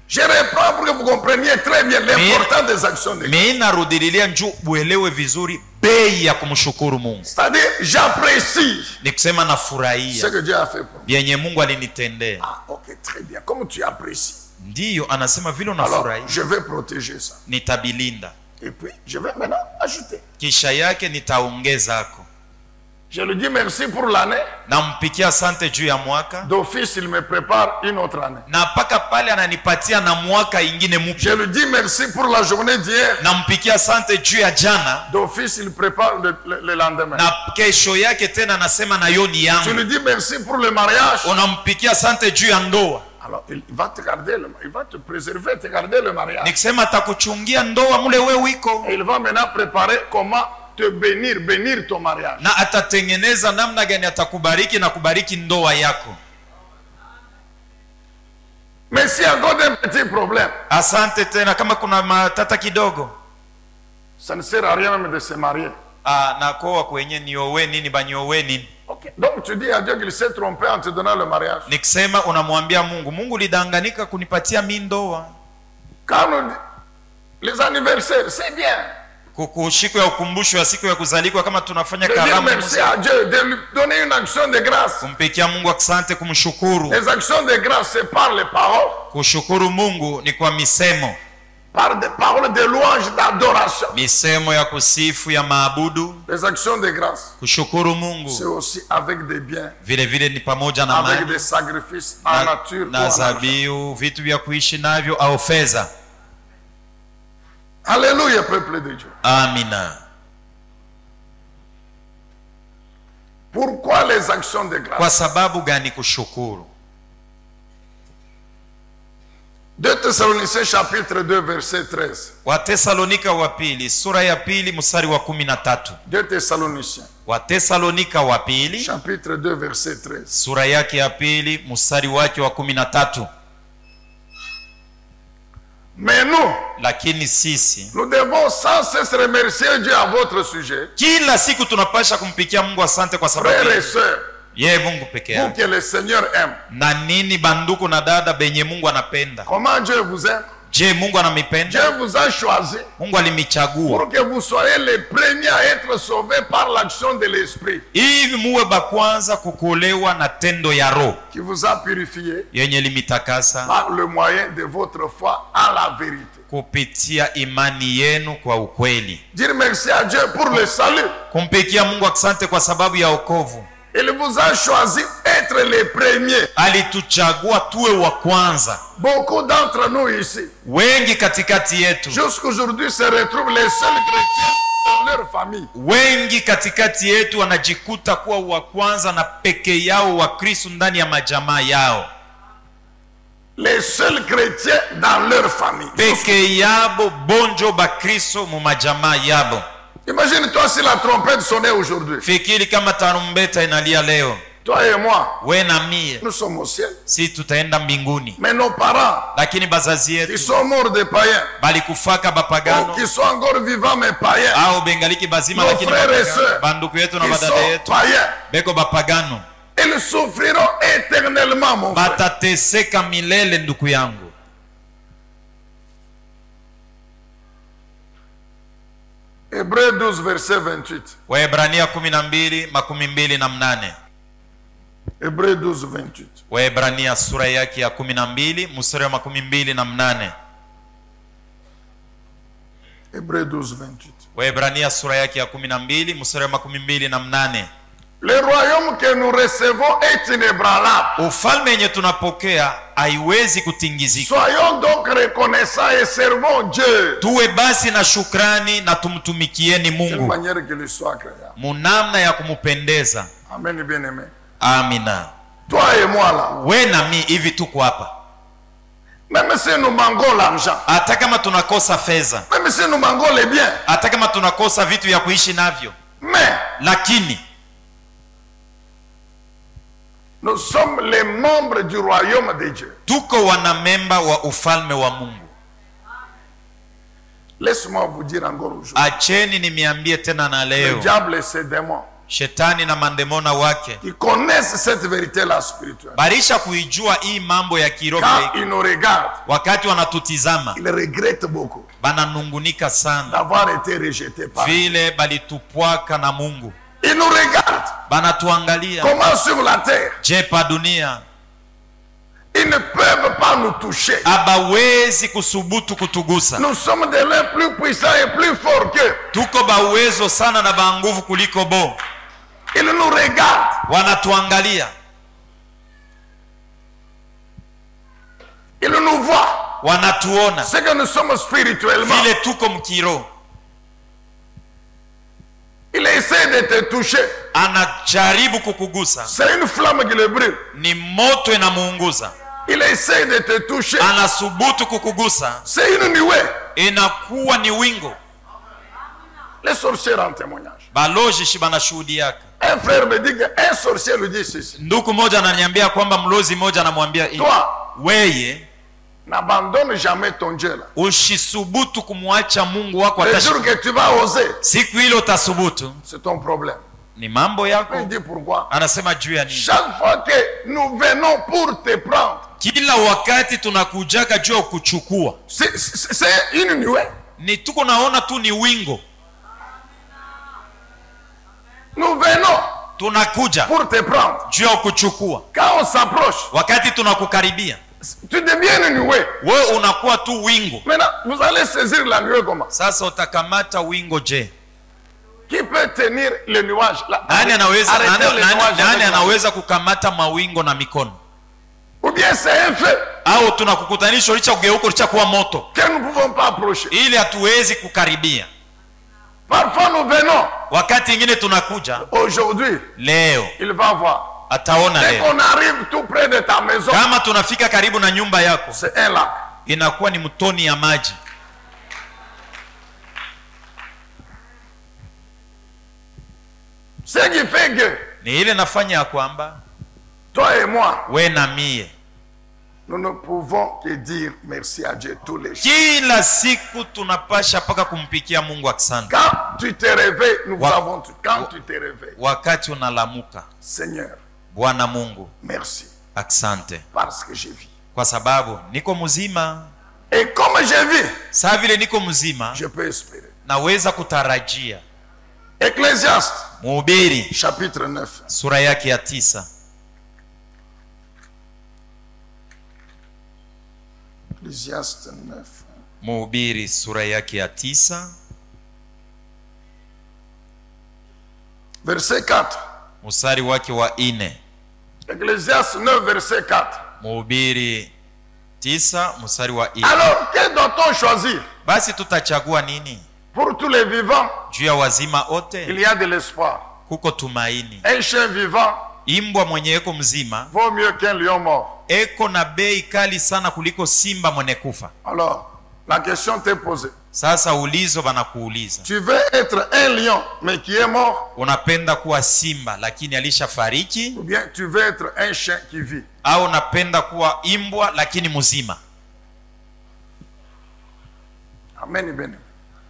[SPEAKER 1] Je reprends pour que vous compreniez très bien l'importance des actions de Dieu.
[SPEAKER 2] Mimi narudililia njoo uelewe vizuri bei ya kumshukuru Mungu.
[SPEAKER 1] C'est-à-dire, j'apprécie
[SPEAKER 2] Ni kusema
[SPEAKER 1] ce
[SPEAKER 2] nafurahia
[SPEAKER 1] que Dieu a fait pour moi.
[SPEAKER 2] yenye Mungu alinitendea.
[SPEAKER 1] Ah, ok, très bien. Comme tu apprécies,
[SPEAKER 2] Ndiyo anasema vile
[SPEAKER 1] alors
[SPEAKER 2] unafurahia
[SPEAKER 1] je vais protéger ça.
[SPEAKER 2] nitabilinda,
[SPEAKER 1] Et puis, je vais maintenant ajouter.
[SPEAKER 2] kisha yake nitaongeza ako.
[SPEAKER 1] Je lui dis merci pour l'année.
[SPEAKER 2] nampikia asante juu ya mwaka,
[SPEAKER 1] D'office, il me prépare une autre année.
[SPEAKER 2] na mpaka pale ananipatia na mwaka ingine
[SPEAKER 1] Je
[SPEAKER 2] mpya.
[SPEAKER 1] lui dis merci pour la journée d'hier.
[SPEAKER 2] Nampikia asante juu ya jana,
[SPEAKER 1] D'office, il prépare le lendemain.
[SPEAKER 2] na kesho yake tena nasema na yo ni
[SPEAKER 1] Tu
[SPEAKER 2] yangu.
[SPEAKER 1] lui dis merci pour le mariage.
[SPEAKER 2] Unampikia asante juu ya ndoa,
[SPEAKER 1] Alors, il va te garder, il va te préserver, te garder le mariage.
[SPEAKER 2] nikisema atakuchungia ndoa mule wewe wiko,
[SPEAKER 1] Et il va maintenant préparer comment te bénir, bénir ton mariage.
[SPEAKER 2] na atatengeneza namna gani atakubariki na kubariki ndoa yako.
[SPEAKER 1] Mais s'il y a encore un petit problème,
[SPEAKER 2] Asante tena, kama kuna matata kidogo,
[SPEAKER 1] ça ne sert à rien même de se marier.
[SPEAKER 2] nakoa kwenye niowe nini baniowe nini.
[SPEAKER 1] Okay. Donc tu dis à Dieu qu'il s'est trompé en te donnant le mariage.
[SPEAKER 2] Nikisema unamwambia Mungu, Mungu lidanganika kunipatia mi ndoa.
[SPEAKER 1] Quand nous les anniversaires, c'est bien.
[SPEAKER 2] Siku ya ukumbusho ya siku ya kuzaliwa, kama tunafanya
[SPEAKER 1] De dire
[SPEAKER 2] karamu,
[SPEAKER 1] merci à Dieu, de lui donner une action de grâce.
[SPEAKER 2] kumpikia Mungu asante, kumshukuru.
[SPEAKER 1] Les actions de grâce, c'est par les paroles,
[SPEAKER 2] Kushukuru Mungu ni kwa misemo,
[SPEAKER 1] par des paroles de louange, d'adoration.
[SPEAKER 2] misemo ya kusifu ya maabudu.
[SPEAKER 1] Les actions de grâce,
[SPEAKER 2] Kushukuru
[SPEAKER 1] c'est
[SPEAKER 2] Mungu
[SPEAKER 1] aussi avec des biens,
[SPEAKER 2] vile vile ni pamoja na
[SPEAKER 1] avec
[SPEAKER 2] mali
[SPEAKER 1] des sacrifices en nature ou en
[SPEAKER 2] na
[SPEAKER 1] argent.
[SPEAKER 2] zabiu, vitu vya kuishi navyo au fedha.
[SPEAKER 1] Alléluia, peuple de Dieu.
[SPEAKER 2] Amina.
[SPEAKER 1] Pourquoi les actions de
[SPEAKER 2] Kwa
[SPEAKER 1] grâce?
[SPEAKER 2] sababu gani kushukuru?
[SPEAKER 1] 2 Thessaloniciens chapitre 2 verset 13.
[SPEAKER 2] Watesalonika wa pili sura ya pili mstari wa 13.
[SPEAKER 1] 2 Thessaloniciens
[SPEAKER 2] Watesalonika wa pili
[SPEAKER 1] chapitre 2 verset 13.
[SPEAKER 2] sura yake ya pili mstari wake wa 13.
[SPEAKER 1] Mais nous,
[SPEAKER 2] Lakini sisi
[SPEAKER 1] nous devons sans cesse remercier Dieu à votre sujet,
[SPEAKER 2] kila siku tunapasha kumpikia Mungu asante kwa sababu
[SPEAKER 1] frères et sœurs,
[SPEAKER 2] yeye Mungu peke
[SPEAKER 1] vous
[SPEAKER 2] yake.
[SPEAKER 1] que le Seigneur aime.
[SPEAKER 2] Na nini banduku na dada benye Mungu anapenda?
[SPEAKER 1] Comment Dieu vous aime?
[SPEAKER 2] Je, Mungu anamipenda?
[SPEAKER 1] Dieu vous a choisi
[SPEAKER 2] Mungu alimichagua
[SPEAKER 1] pour que vous soyez les premiers à être sauvés par l'action de l'Esprit
[SPEAKER 2] hivi muwe bakwanza kukolewa na tendo ya Roho
[SPEAKER 1] qui vous a purifié
[SPEAKER 2] yenye limitakasa
[SPEAKER 1] par le moyen de votre foi à la vérité.
[SPEAKER 2] kupitia imani yenu kwa ukweli.
[SPEAKER 1] Dire merci à Dieu pour le salut.
[SPEAKER 2] Kumpikia Mungu asante kwa sababu ya wokovu.
[SPEAKER 1] Il vous a choisi être les premiers.
[SPEAKER 2] Alituchagua tuwe wa kwanza.
[SPEAKER 1] Beaucoup d'entre nous ici,
[SPEAKER 2] Wengi katikati yetu,
[SPEAKER 1] jusqu'aujourd'hui, se retrouvent les seuls chrétiens dans leur famille.
[SPEAKER 2] wengi katikati yetu wanajikuta kuwa wa kwanza na peke yao wa Kristo ndani ya majamaa yao.
[SPEAKER 1] Les seuls chrétiens dans leur famille.
[SPEAKER 2] Peke yabo bonjo ba Kristo mu majamaa yabo.
[SPEAKER 1] Imagine-toi si la trompette sonnait aujourd'hui.
[SPEAKER 2] Fikiri kama tarumbeta inalia leo.
[SPEAKER 1] Toi et moi,
[SPEAKER 2] We na mie,
[SPEAKER 1] nous sommes au ciel.
[SPEAKER 2] si tutaenda mbinguni.
[SPEAKER 1] Mais nos parents,
[SPEAKER 2] Lakini bazazi
[SPEAKER 1] qui
[SPEAKER 2] yetu
[SPEAKER 1] sont morts des païens,
[SPEAKER 2] balikufaka
[SPEAKER 1] ou
[SPEAKER 2] bapagano
[SPEAKER 1] qui sont encore vivants mais païens,
[SPEAKER 2] au bengaliki bazima,
[SPEAKER 1] Nos
[SPEAKER 2] lakini
[SPEAKER 1] frères et
[SPEAKER 2] bapagano.
[SPEAKER 1] sœurs,
[SPEAKER 2] Banduku yetu na
[SPEAKER 1] qui
[SPEAKER 2] badada
[SPEAKER 1] sont
[SPEAKER 2] yetu
[SPEAKER 1] païens,
[SPEAKER 2] beko bapagano,
[SPEAKER 1] ils souffriront éternellement, mon frère.
[SPEAKER 2] batateseka milele nduku yangu.
[SPEAKER 1] Hébreux 12, verset 28.
[SPEAKER 2] Waebrania 12:28.
[SPEAKER 1] Hébreux 12, 28.
[SPEAKER 2] Waebrania sura yake ya 12 mstari wa 28.
[SPEAKER 1] Hébreux 12, 28.
[SPEAKER 2] Waebrania sura yake ya 12 mstari wa 28.
[SPEAKER 1] Le royaume que nous recevons est inébranlable.
[SPEAKER 2] Ufalme yenye tunapokea haiwezi kutingizika.
[SPEAKER 1] Soyons donc reconnaissants et servons Dieu.
[SPEAKER 2] Tuwe basi na shukrani na tumtumikieni
[SPEAKER 1] D'une
[SPEAKER 2] Mungu
[SPEAKER 1] manière qu'il lui soit agréable.
[SPEAKER 2] munamna ya kumupendeza.
[SPEAKER 1] Amen, bien-aimé.
[SPEAKER 2] Amina.
[SPEAKER 1] Toi et moi là,
[SPEAKER 2] We na mi hivi tuko hapa,
[SPEAKER 1] même si nous manquons l'argent,
[SPEAKER 2] hata kama tunakosa fedha,
[SPEAKER 1] même si nous manquons les biens,
[SPEAKER 2] hata kama tunakosa vitu vya kuishi navyo,
[SPEAKER 1] mais
[SPEAKER 2] lakini
[SPEAKER 1] nous sommes les membres du royaume de Dieu.
[SPEAKER 2] tuko wanamemba wa ufalme wa Mungu.
[SPEAKER 1] Laisse-moi vous dire encore aujourd'hui.
[SPEAKER 2] Acheni nimiambie tena na
[SPEAKER 1] Le
[SPEAKER 2] leo,
[SPEAKER 1] diable et ses démons
[SPEAKER 2] shetani na mandemona wake
[SPEAKER 1] qui connaissent cette vérité-là spirituelle,
[SPEAKER 2] barisha kuijua hii mambo ya kiroho.
[SPEAKER 1] quand ils nous regardent,
[SPEAKER 2] Wakati wanatutizama
[SPEAKER 1] ils regrettent beaucoup
[SPEAKER 2] bananungunika sana
[SPEAKER 1] d'avoir été rejetés par Dieu.
[SPEAKER 2] vile balitupwaka na Mungu.
[SPEAKER 1] Ils nous regardent.
[SPEAKER 2] Banatuangalia,
[SPEAKER 1] Comment sur la terre,
[SPEAKER 2] je pa dunia
[SPEAKER 1] ils ne peuvent pas nous toucher.
[SPEAKER 2] abawezi kusubutu kutugusa.
[SPEAKER 1] Nous sommes de l'un plus puissants et plus forts qu'eux.
[SPEAKER 2] Tuko bawezo sana na banguvu kuliko bo.
[SPEAKER 1] Ils nous regardent.
[SPEAKER 2] wanatuangalia,
[SPEAKER 1] Ils nous voient.
[SPEAKER 2] wanatuona
[SPEAKER 1] C'est que nous sommes spirituellement.
[SPEAKER 2] vile tuko mkiroho.
[SPEAKER 1] Il essaie de te toucher.
[SPEAKER 2] Anajaribu kukugusa,
[SPEAKER 1] C'est une flamme qui le brûle.
[SPEAKER 2] ni moto inamuunguza.
[SPEAKER 1] Il essaie de te toucher.
[SPEAKER 2] Anasubutu kukugusa,
[SPEAKER 1] C'est une nuée.
[SPEAKER 2] inakuwa ni wingo.
[SPEAKER 1] Les sorciers en témoignage.
[SPEAKER 2] Baloji shi banashuhudiaka.
[SPEAKER 1] Un frère me dit qu'un sorcier lui dit ceci.
[SPEAKER 2] Ndugu moja ananiambia kwamba mlozi moja anamwambia hivi,
[SPEAKER 1] Toi,
[SPEAKER 2] weye
[SPEAKER 1] n'abandonne jamais ton Dieu là.
[SPEAKER 2] usisubutu kumwacha Mungu wako.
[SPEAKER 1] Le jour que tu vas oser,
[SPEAKER 2] Siku ile utasubutu,
[SPEAKER 1] c'est ton problème.
[SPEAKER 2] ni mambo
[SPEAKER 1] Il
[SPEAKER 2] yako.
[SPEAKER 1] dit pourquoi?
[SPEAKER 2] Anasema juu ya nini?
[SPEAKER 1] Chaque fois que nous venons pour te prendre,
[SPEAKER 2] Kila wakati tunakujaka juu ya kuchukua,
[SPEAKER 1] c'est une nuée.
[SPEAKER 2] ni tuko naona tu ni wingo.
[SPEAKER 1] Nous venons
[SPEAKER 2] Tunakuja
[SPEAKER 1] pour te prendre.
[SPEAKER 2] juu ya kuchukua.
[SPEAKER 1] Quand on s'approche,
[SPEAKER 2] Wakati tunakukaribia,
[SPEAKER 1] tu deviens une nuée.
[SPEAKER 2] we unakuwa tu wingo.
[SPEAKER 1] Maintenant, vous allez saisir la nuée comment?
[SPEAKER 2] Sasa utakamata wingo je?
[SPEAKER 1] Qui peut tenir le nuage là?
[SPEAKER 2] Nani anaweza,
[SPEAKER 1] Arrêtez le nuage
[SPEAKER 2] nani
[SPEAKER 1] avec la main.
[SPEAKER 2] anaweza kukamata mawingo na mikono?
[SPEAKER 1] Ou bien c'est un feu
[SPEAKER 2] Au tunakukutanisha licha kugeuka licha kuwa moto,
[SPEAKER 1] que nous ne pouvons pas approcher.
[SPEAKER 2] ili hatuwezi kukaribia.
[SPEAKER 1] Parfois nous venons.
[SPEAKER 2] Wakati ingine tunakuja,
[SPEAKER 1] Aujourd'hui,
[SPEAKER 2] leo
[SPEAKER 1] il va voir.
[SPEAKER 2] ataona
[SPEAKER 1] Dès
[SPEAKER 2] leo.
[SPEAKER 1] qu'on arrive tout près de ta maison,
[SPEAKER 2] Kama tunafika karibu na nyumba yako,
[SPEAKER 1] c'est un lac.
[SPEAKER 2] inakuwa ni mtoni ya maji.
[SPEAKER 1] Ce qui fait que
[SPEAKER 2] Ni ile nafanya ya kwamba
[SPEAKER 1] toi et moi,
[SPEAKER 2] we na mie
[SPEAKER 1] nous ne pouvons que dire merci à Dieu tous les jours.
[SPEAKER 2] kila siku tunapasha paka kumpikia Mungu asante.
[SPEAKER 1] Quand tu te réveilles, nous
[SPEAKER 2] Wa-
[SPEAKER 1] avons tout. Quand tu te réveilles,
[SPEAKER 2] Wakati unalamuka,
[SPEAKER 1] Seigneur,
[SPEAKER 2] Bwana Mungu
[SPEAKER 1] merci
[SPEAKER 2] asante,
[SPEAKER 1] parce que je vis.
[SPEAKER 2] kwa sababu niko mzima.
[SPEAKER 1] Et comme je vis,
[SPEAKER 2] Saa vile niko mzima,
[SPEAKER 1] je peux espérer.
[SPEAKER 2] naweza kutarajia.
[SPEAKER 1] Ecclésiaste,
[SPEAKER 2] Mhubiri
[SPEAKER 1] chapitre 9.
[SPEAKER 2] sura yake ya 9.
[SPEAKER 1] Ecclésiaste 9.
[SPEAKER 2] Mhubiri sura yake ya 9
[SPEAKER 1] Verset 4.
[SPEAKER 2] mstari wake wa 4.
[SPEAKER 1] Ecclésiaste 9, verset 4.
[SPEAKER 2] Mhubiri 9 mstari wa 4.
[SPEAKER 1] Alors, que doit-on choisir?
[SPEAKER 2] Basi tutachagua nini?
[SPEAKER 1] Pour tous les vivants,
[SPEAKER 2] Juu ya wazima
[SPEAKER 1] il
[SPEAKER 2] ote
[SPEAKER 1] y a de l'espoir.
[SPEAKER 2] kuko tumaini.
[SPEAKER 1] Un chien vivant
[SPEAKER 2] Imbwa mwenye eko mzima
[SPEAKER 1] vaut mieux qu'un lion mort.
[SPEAKER 2] eko na bei kali sana kuliko simba mwenye kufa.
[SPEAKER 1] Alors, la question t'est posée.
[SPEAKER 2] Sasa ulizo banakuuliza,
[SPEAKER 1] Tu veux être un lion, mais qui est mort,
[SPEAKER 2] unapenda kuwa simba lakini alishafariki,
[SPEAKER 1] ou bien tu veux être un chien qui vit?
[SPEAKER 2] au unapenda kuwa imbwa lakini mzima?
[SPEAKER 1] Amen, amen.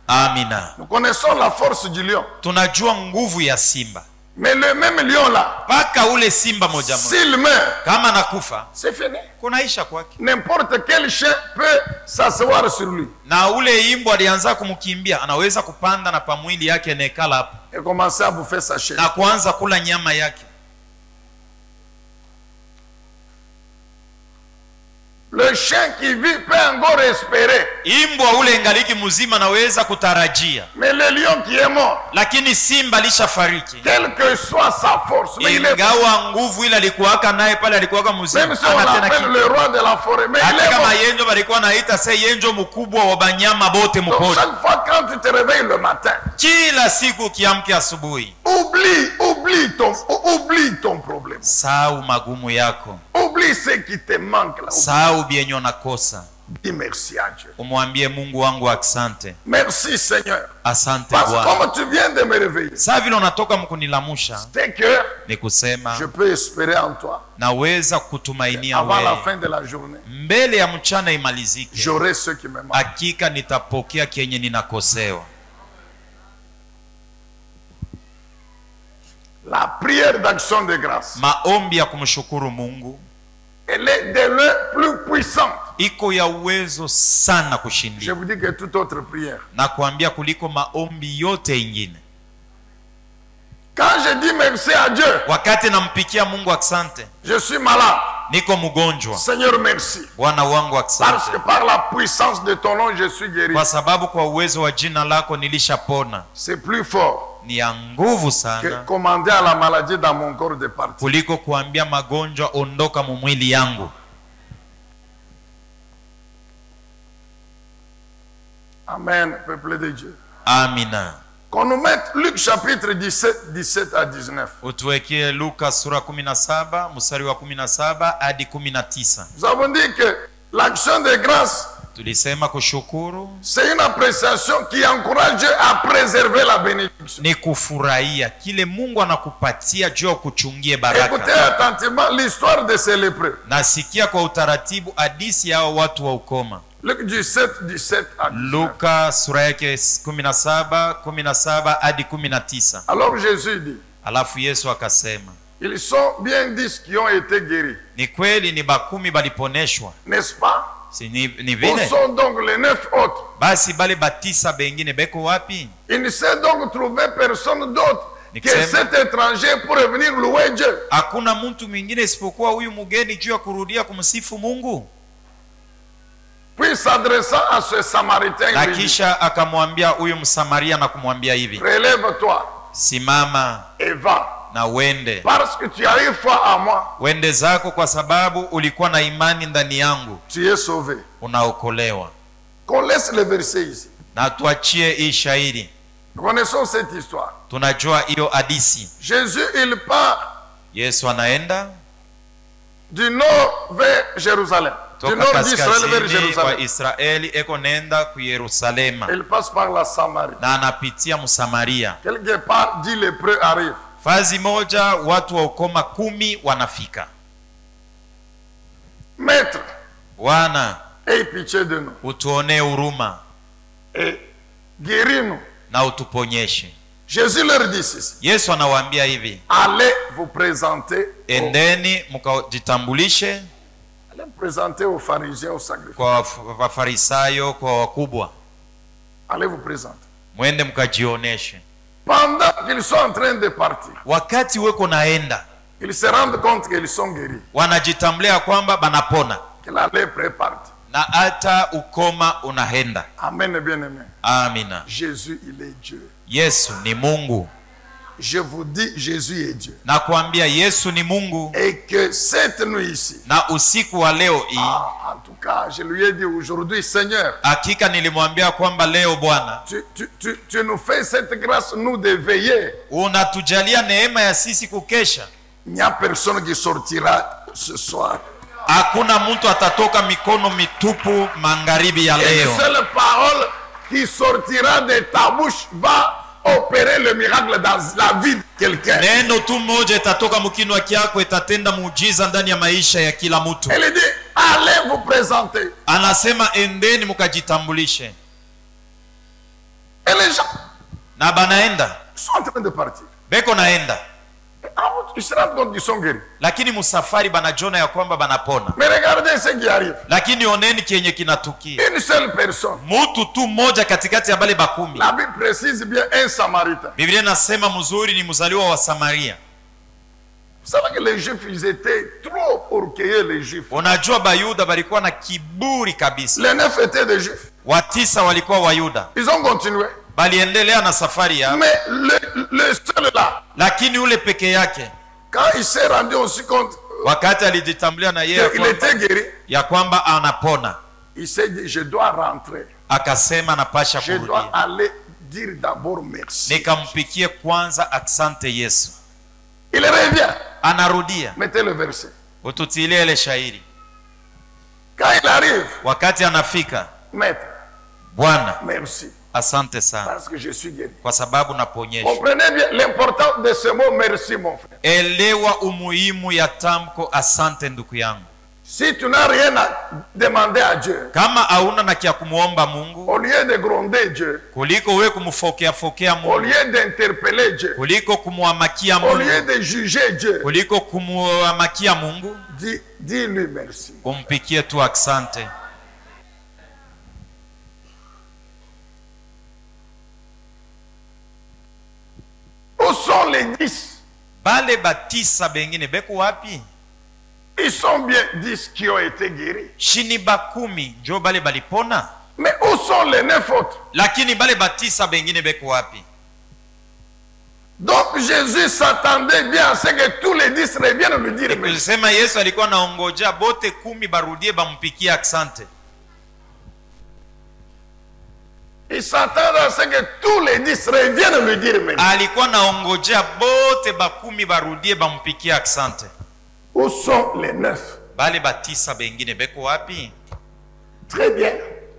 [SPEAKER 2] Amina.
[SPEAKER 1] Nous connaissons la force du lion.
[SPEAKER 2] Tunajua nguvu ya simba.
[SPEAKER 1] Mais le même lion là,
[SPEAKER 2] Paka ule simba moja moja
[SPEAKER 1] s'il meurt,
[SPEAKER 2] kama nakufa,
[SPEAKER 1] c'est fini.
[SPEAKER 2] kunaisha kwake.
[SPEAKER 1] N'importe quel chien peut s'asseoir sur lui
[SPEAKER 2] Na ule imbwa alianza kumkimbia, anaweza kupanda na pamwili yake nekala hapo
[SPEAKER 1] et commencer à bouffer sa chair.
[SPEAKER 2] na kuanza kula nyama yake.
[SPEAKER 1] Le chien qui vit peut encore espérer.
[SPEAKER 2] Imbwa ule ngaliki mzima naweza kutarajia,
[SPEAKER 1] Mais le lion qui est mort,
[SPEAKER 2] lakini simba alishafariki.
[SPEAKER 1] quelle que soit sa force, mais il est mort.
[SPEAKER 2] Ingawa nguvu ile alikuwaka naye pale, alikuwaka mzima,
[SPEAKER 1] Même si on
[SPEAKER 2] ana tena
[SPEAKER 1] l'appelle
[SPEAKER 2] kitu.
[SPEAKER 1] le roi de la forêt, mais il
[SPEAKER 2] Hata
[SPEAKER 1] est
[SPEAKER 2] kama
[SPEAKER 1] mort.
[SPEAKER 2] yenjo balikuwa naita se yenjo mkubwa wa banyama bote
[SPEAKER 1] Donc
[SPEAKER 2] mupori.
[SPEAKER 1] chaque fois quand tu te réveilles le matin,
[SPEAKER 2] Kila siku kiamke asubuhi,
[SPEAKER 1] oublie ton problème.
[SPEAKER 2] sau magumu yako,
[SPEAKER 1] Oublie ce qui te manque là.
[SPEAKER 2] sau bienyo nakosa,
[SPEAKER 1] Dis merci à Dieu.
[SPEAKER 2] umwambie Mungu wangu asante.
[SPEAKER 1] Merci Seigneur.
[SPEAKER 2] Asante
[SPEAKER 1] Parce que
[SPEAKER 2] Bwana.
[SPEAKER 1] comme tu viens de me réveiller,
[SPEAKER 2] Saa vile unatoka mkunilamusha,
[SPEAKER 1] c'est que
[SPEAKER 2] ni kusema
[SPEAKER 1] je peux espérer en toi.
[SPEAKER 2] naweza kutumainia
[SPEAKER 1] Avant la
[SPEAKER 2] wewe.
[SPEAKER 1] fin de la journée,
[SPEAKER 2] Mbele ya mchana imalizike,
[SPEAKER 1] j'aurai ce qui me manque.
[SPEAKER 2] hakika nitapokea kenye ninakosewa.
[SPEAKER 1] La prière d'action de grâce,
[SPEAKER 2] Maombi ya kumshukuru Mungu
[SPEAKER 1] elle est de loin plus puissante.
[SPEAKER 2] iko ya uwezo sana
[SPEAKER 1] Je
[SPEAKER 2] kushindia,
[SPEAKER 1] vous dis que toute autre prière.
[SPEAKER 2] na kuambia kuliko maombi yote ingine.
[SPEAKER 1] Quand je dis merci à Dieu,
[SPEAKER 2] Wakati nampikia Mungu asante,
[SPEAKER 1] je suis malade.
[SPEAKER 2] niko mgonjwa,
[SPEAKER 1] Seigneur, merci.
[SPEAKER 2] Bwana wangu
[SPEAKER 1] Parce que
[SPEAKER 2] asante,
[SPEAKER 1] par la puissance de ton nom, je suis guéri.
[SPEAKER 2] kwa sababu kwa uwezo wa jina lako nilishapona.
[SPEAKER 1] C'est plus fort
[SPEAKER 2] ni ya nguvu
[SPEAKER 1] que
[SPEAKER 2] sana
[SPEAKER 1] commander à la maladie dans mon corps de partir.
[SPEAKER 2] kuliko kuambia magonjwa ondoka mu mwili yangu.
[SPEAKER 1] Amen, peuple de Dieu.
[SPEAKER 2] Amina.
[SPEAKER 1] Qu'on nous mette Luc chapitre 17, 17 à 19.
[SPEAKER 2] Utuwekee Luka sura 17 mstari wa 17 hadi 19.
[SPEAKER 1] Nous avons dit que l'action de grâce,
[SPEAKER 2] Tulisema kushukuru
[SPEAKER 1] c'est une appréciation qui encourage Dieu à préserver la bénédiction.
[SPEAKER 2] ni kufurahia kile Mungu anakupatia juu ya kuchungie
[SPEAKER 1] Écoutez
[SPEAKER 2] baraka.
[SPEAKER 1] attentivement l'histoire de ces lépreux.
[SPEAKER 2] Nasikia kwa utaratibu hadithi yao watu wa ukoma.
[SPEAKER 1] Luc 17, 17 à 19.
[SPEAKER 2] Luka sura yake 17 hadi 19.
[SPEAKER 1] Alors Jésus dit,
[SPEAKER 2] Alafu Yesu akasema,
[SPEAKER 1] ils sont bien 10 qui ont été guéris.
[SPEAKER 2] ni kweli ni 10 baliponeshwa.
[SPEAKER 1] N'est-ce pas?
[SPEAKER 2] Si ni
[SPEAKER 1] Où
[SPEAKER 2] vile?
[SPEAKER 1] sont donc les 9 autres?
[SPEAKER 2] Basi bale 9 bengine beko wapi?
[SPEAKER 1] Il ne s'est donc trouvé personne d'autre que
[SPEAKER 2] Nikusema.
[SPEAKER 1] cet étranger pour venir louer Dieu.
[SPEAKER 2] Hakuna mtu mwingine isipokuwa huyu mgeni juu ya kurudia kumsifu Mungu.
[SPEAKER 1] Puis s'adressant à ce Samaritain,
[SPEAKER 2] Na
[SPEAKER 1] il lui dit,
[SPEAKER 2] kisha akamwambia huyu Msamaria na kumwambia hivi,
[SPEAKER 1] relève-toi
[SPEAKER 2] simama
[SPEAKER 1] et va,
[SPEAKER 2] na wende.
[SPEAKER 1] parce que tu as eu foi à moi,
[SPEAKER 2] Wende zako kwa sababu ulikuwa na imani ndani yangu,
[SPEAKER 1] tu es sauvé.
[SPEAKER 2] unaokolewa.
[SPEAKER 1] Qu'on laisse le verset ici.
[SPEAKER 2] Na tuachie hii shairi.
[SPEAKER 1] Nous connaissons cette histoire.
[SPEAKER 2] Tunajua hiyo hadisi.
[SPEAKER 1] Jésus, il part
[SPEAKER 2] Yesu anaenda
[SPEAKER 1] du nord vers Jérusalem. Du
[SPEAKER 2] toka
[SPEAKER 1] nord d'Israël vers
[SPEAKER 2] kaskazini kwa
[SPEAKER 1] Jérusalem.
[SPEAKER 2] Israeli eko nenda ku Yerusalema
[SPEAKER 1] Il passe par la Samarie.
[SPEAKER 2] na anapitia Msamaria.
[SPEAKER 1] Quelque part, 10 lépreux arrivent.
[SPEAKER 2] Fazi moja watu wa ukoma 10 wanafika.
[SPEAKER 1] Maître,
[SPEAKER 2] Bwana,
[SPEAKER 1] aie pitié de nous
[SPEAKER 2] utuonee huruma
[SPEAKER 1] et guéris-nous.
[SPEAKER 2] na utuponyeshe.
[SPEAKER 1] Jésus leur dit ceci.
[SPEAKER 2] Yesu anawaambia hivi,
[SPEAKER 1] Allez vous présenter.
[SPEAKER 2] endeni mkajitambulishe
[SPEAKER 1] Allez vous présenter aux pharisiens, aux sacrifices.
[SPEAKER 2] kwa Wafarisayo, kwa wakubwa,
[SPEAKER 1] Allez vous présenter.
[SPEAKER 2] mwende mkajioneshe.
[SPEAKER 1] Pendant qu'ils sont en train de partir,
[SPEAKER 2] Wakati weko naenda,
[SPEAKER 1] ils se rendent compte qu'ils sont guéris.
[SPEAKER 2] wanajitambulia kwamba banapona
[SPEAKER 1] Que la lèpre est partie.
[SPEAKER 2] na hata ukoma unaenda.
[SPEAKER 1] Amen, bien-aimé.
[SPEAKER 2] Amina.
[SPEAKER 1] Jésus, il est Dieu.
[SPEAKER 2] Yesu ni Mungu.
[SPEAKER 1] Je vous dis, Jésus est Dieu.
[SPEAKER 2] Na kuambia Yesu ni Mungu.
[SPEAKER 1] Et que cette nuit ici,
[SPEAKER 2] Na usiku wa leo hii,
[SPEAKER 1] en tout cas, je lui ai dit aujourd'hui, Seigneur,
[SPEAKER 2] hakika nilimwambia kwamba leo Bwana
[SPEAKER 1] tu nous fais cette grâce, nous, de veiller.
[SPEAKER 2] unatujalia neema ya sisi kukesha.
[SPEAKER 1] Il n'y a personne qui sortira ce soir.
[SPEAKER 2] Hakuna mtu atatoka mikono mitupu magharibi ya
[SPEAKER 1] Et
[SPEAKER 2] leo.
[SPEAKER 1] une seule parole qui sortira de ta bouche va opérer le miracle dans la vie de quelqu'un.
[SPEAKER 2] Neno tu moja itatoka mkinwa kyako itatenda muujiza ndani ya maisha ya kila mtu.
[SPEAKER 1] Elle dit, allez vous présenter.
[SPEAKER 2] Anasema endeni mkajitambulishe.
[SPEAKER 1] Et les gens
[SPEAKER 2] Na banaenda,
[SPEAKER 1] sont en train de partir.
[SPEAKER 2] beko naenda.
[SPEAKER 1] En route, ils se rendent compte qu'ils sont guéris.
[SPEAKER 2] Lakini musafari banajona ya kwamba banapona.
[SPEAKER 1] Mais regardez ce qui arrive.
[SPEAKER 2] Lakini oneni kienye kinatukia.
[SPEAKER 1] Une seule personne.
[SPEAKER 2] Mutu tu moja katikati ya bale 10.
[SPEAKER 1] La Bible précise bien un Samaritain.
[SPEAKER 2] Biblia nasema mzuri ni mzaliwa wa Samaria.
[SPEAKER 1] Vous savez que les Juifs, ils étaient trop orgueilleux, les Juifs.
[SPEAKER 2] Unajua Bayuda balikuwa na kiburi kabisa.
[SPEAKER 1] Les 9 étaient des Juifs.
[SPEAKER 2] Watisa walikuwa Wayuda.
[SPEAKER 1] Ils ont continué.
[SPEAKER 2] Baliendelea na safari ya.
[SPEAKER 1] Mais le seul là,
[SPEAKER 2] Lakini ule peke yake
[SPEAKER 1] quand il s'est rendu aussi compte
[SPEAKER 2] wakati alijitambulia na yeye
[SPEAKER 1] qu'il était guéri,
[SPEAKER 2] ya kwamba anapona,
[SPEAKER 1] il s'est dit, je dois rentrer.
[SPEAKER 2] akasema napasha
[SPEAKER 1] Je dois
[SPEAKER 2] kurudia.
[SPEAKER 1] aller dire d'abord merci.
[SPEAKER 2] Nikampikie kwanza aksante Yesu.
[SPEAKER 1] Il revient.
[SPEAKER 2] Anarudia.
[SPEAKER 1] Mettez le verset.
[SPEAKER 2] Ututilie ile shairi.
[SPEAKER 1] Quand il arrive,
[SPEAKER 2] Wakati anafika,
[SPEAKER 1] maître,
[SPEAKER 2] Bwana,
[SPEAKER 1] merci.
[SPEAKER 2] asante sana
[SPEAKER 1] Parce que je suis guéri.
[SPEAKER 2] kwa sababu naponyeshwa.
[SPEAKER 1] Comprenez bien l'importance de ce mot merci, mon frère.
[SPEAKER 2] Elewa umuhimu ya tamko asante ndugu yangu.
[SPEAKER 1] Si tu n'as rien à demander à Dieu,
[SPEAKER 2] Kama hauna na kia kumuomba Mungu,
[SPEAKER 1] au lieu de gronder Dieu,
[SPEAKER 2] kuliko we kumfokea
[SPEAKER 1] au
[SPEAKER 2] Mungu,
[SPEAKER 1] lieu d'interpeller Dieu,
[SPEAKER 2] kuliko kumwamakia
[SPEAKER 1] au lieu
[SPEAKER 2] Mungu,
[SPEAKER 1] de juger Dieu,
[SPEAKER 2] kuliko kumwamakia Mungu,
[SPEAKER 1] dis-lui merci.
[SPEAKER 2] umpikie tu asante.
[SPEAKER 1] Où sont les 10?
[SPEAKER 2] Bale 9 bengine beko wapi?
[SPEAKER 1] Ils sont bien 10 qui ont été guéris.
[SPEAKER 2] Shini 10 njo bale balipona.
[SPEAKER 1] Mais où sont les 9 autres?
[SPEAKER 2] Lakini bale 9 bengine beko wapi?
[SPEAKER 1] Donc Jésus s'attendait bien à ce que tous les 10 reviennent lui dire merci.
[SPEAKER 2] Kusema Yesu alikuwa naongoja bote 10 barudie bampikie asante.
[SPEAKER 1] Il s'attendait à ce que tous les 10 reviennent lui dire merci.
[SPEAKER 2] Alikuwa naongoja bote ba 10 barudie bampikie asante.
[SPEAKER 1] Où sont les 9?
[SPEAKER 2] Bale ba 9 bengine beko wapi?
[SPEAKER 1] Très bien.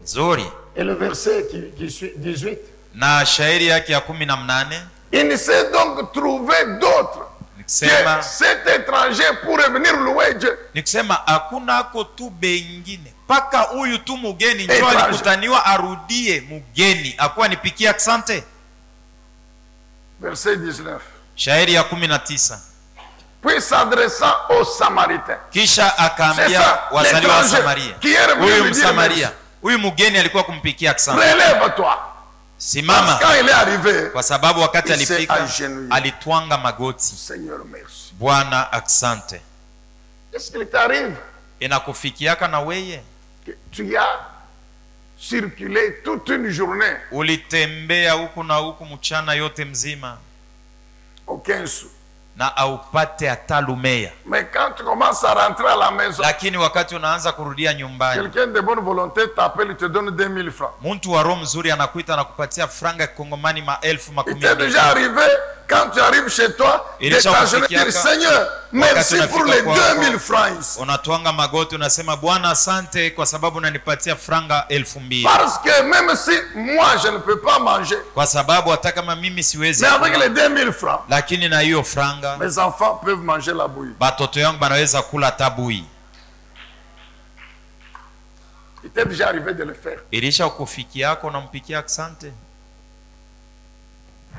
[SPEAKER 2] Zori.
[SPEAKER 1] Et le verset qui suit, 18.
[SPEAKER 2] Na shairi yake ya 18.
[SPEAKER 1] Il ne s'est donc trouvé d'autre que cet étranger pour revenir louer Dieu.
[SPEAKER 2] Nikusema hakuna ako tu bengine paka huyu tu mugeni ndio alikutaniwa arudie mugeni akuwa nipikia asante.
[SPEAKER 1] Verset 19.
[SPEAKER 2] Shairi ya 19.
[SPEAKER 1] Puis s'adressant aux Samaritains.
[SPEAKER 2] Kisha akaambia wazaliwa wa Samaria. Huyu Msamaria, huyu mugeni alikuwa kumpikia asante.
[SPEAKER 1] Relève-toi.
[SPEAKER 2] Simama.
[SPEAKER 1] Quand il est arrivé,
[SPEAKER 2] kwa sababu wakati alifika alitwanga magoti.
[SPEAKER 1] Seigneur merci.
[SPEAKER 2] Bwana asante.
[SPEAKER 1] Est-ce qu'il t'arrive?
[SPEAKER 2] Inakufikiaka na weye?
[SPEAKER 1] Tu as circulé toute une journée.
[SPEAKER 2] Ulitembea huku na huku mchana yote mzima.
[SPEAKER 1] Aucun sou.
[SPEAKER 2] Na aupate hata lumea.
[SPEAKER 1] Mais quand tu commences à rentrer à la maison,
[SPEAKER 2] lakini wakati unaanza kurudia nyumbani,
[SPEAKER 1] quelqu'un de bonne volonté t'appelle, il te donne 2000 francs.
[SPEAKER 2] Mtu wa roho mzuri anakuita na kupatia franga kongomani 1000.
[SPEAKER 1] Il t'est déjà arrivé quand tu arrives chez toi, de dire Seigneur, merci pour les 2000 francs ici.
[SPEAKER 2] Unatwanga magoti unasema Bwana asante kwa sababu unanipatia franga 2000.
[SPEAKER 1] Parce que même si moi je ne peux pas manger,
[SPEAKER 2] kwa sababu hata kama mimi siwezi,
[SPEAKER 1] mais avec les 2000 francs,
[SPEAKER 2] lakini na hiyo franga
[SPEAKER 1] mes enfants peuvent manger la bouillie.
[SPEAKER 2] Batoto yangu banaweza kula tabui.
[SPEAKER 1] Il t'est déjà arrivé de le faire.
[SPEAKER 2] Ilisha kufikia yako unampikia asante.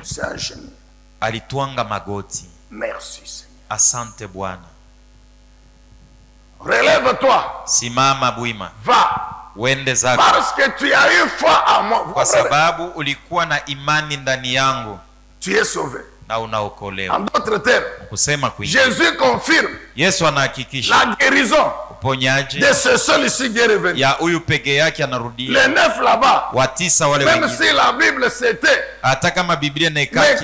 [SPEAKER 1] C'est un génie.
[SPEAKER 2] Alitwanga magoti.
[SPEAKER 1] Merci Seigneur.
[SPEAKER 2] Asante Bwana.
[SPEAKER 1] Relève-toi.
[SPEAKER 2] Simama bwima.
[SPEAKER 1] Va.
[SPEAKER 2] Wende zako.
[SPEAKER 1] Parce que tu as eu foi en moi.
[SPEAKER 2] Kwa sababu ulikuwa na imani ndani yangu.
[SPEAKER 1] Tu es sauvé.
[SPEAKER 2] Na unaokolewa.
[SPEAKER 1] En d'autres termes,
[SPEAKER 2] kusema kwingi,
[SPEAKER 1] Jésus confirme
[SPEAKER 2] Yesu anahakikisha
[SPEAKER 1] la guérison
[SPEAKER 2] uponyaji
[SPEAKER 1] de ce seul ici qui est revenu.
[SPEAKER 2] Ya huyu peke yake anarudia.
[SPEAKER 1] Les 9 là-bas.
[SPEAKER 2] Wa 9 wale
[SPEAKER 1] wengine.
[SPEAKER 2] Même
[SPEAKER 1] si la Bible c'était.
[SPEAKER 2] Hata kama Biblia inaika.
[SPEAKER 1] Mais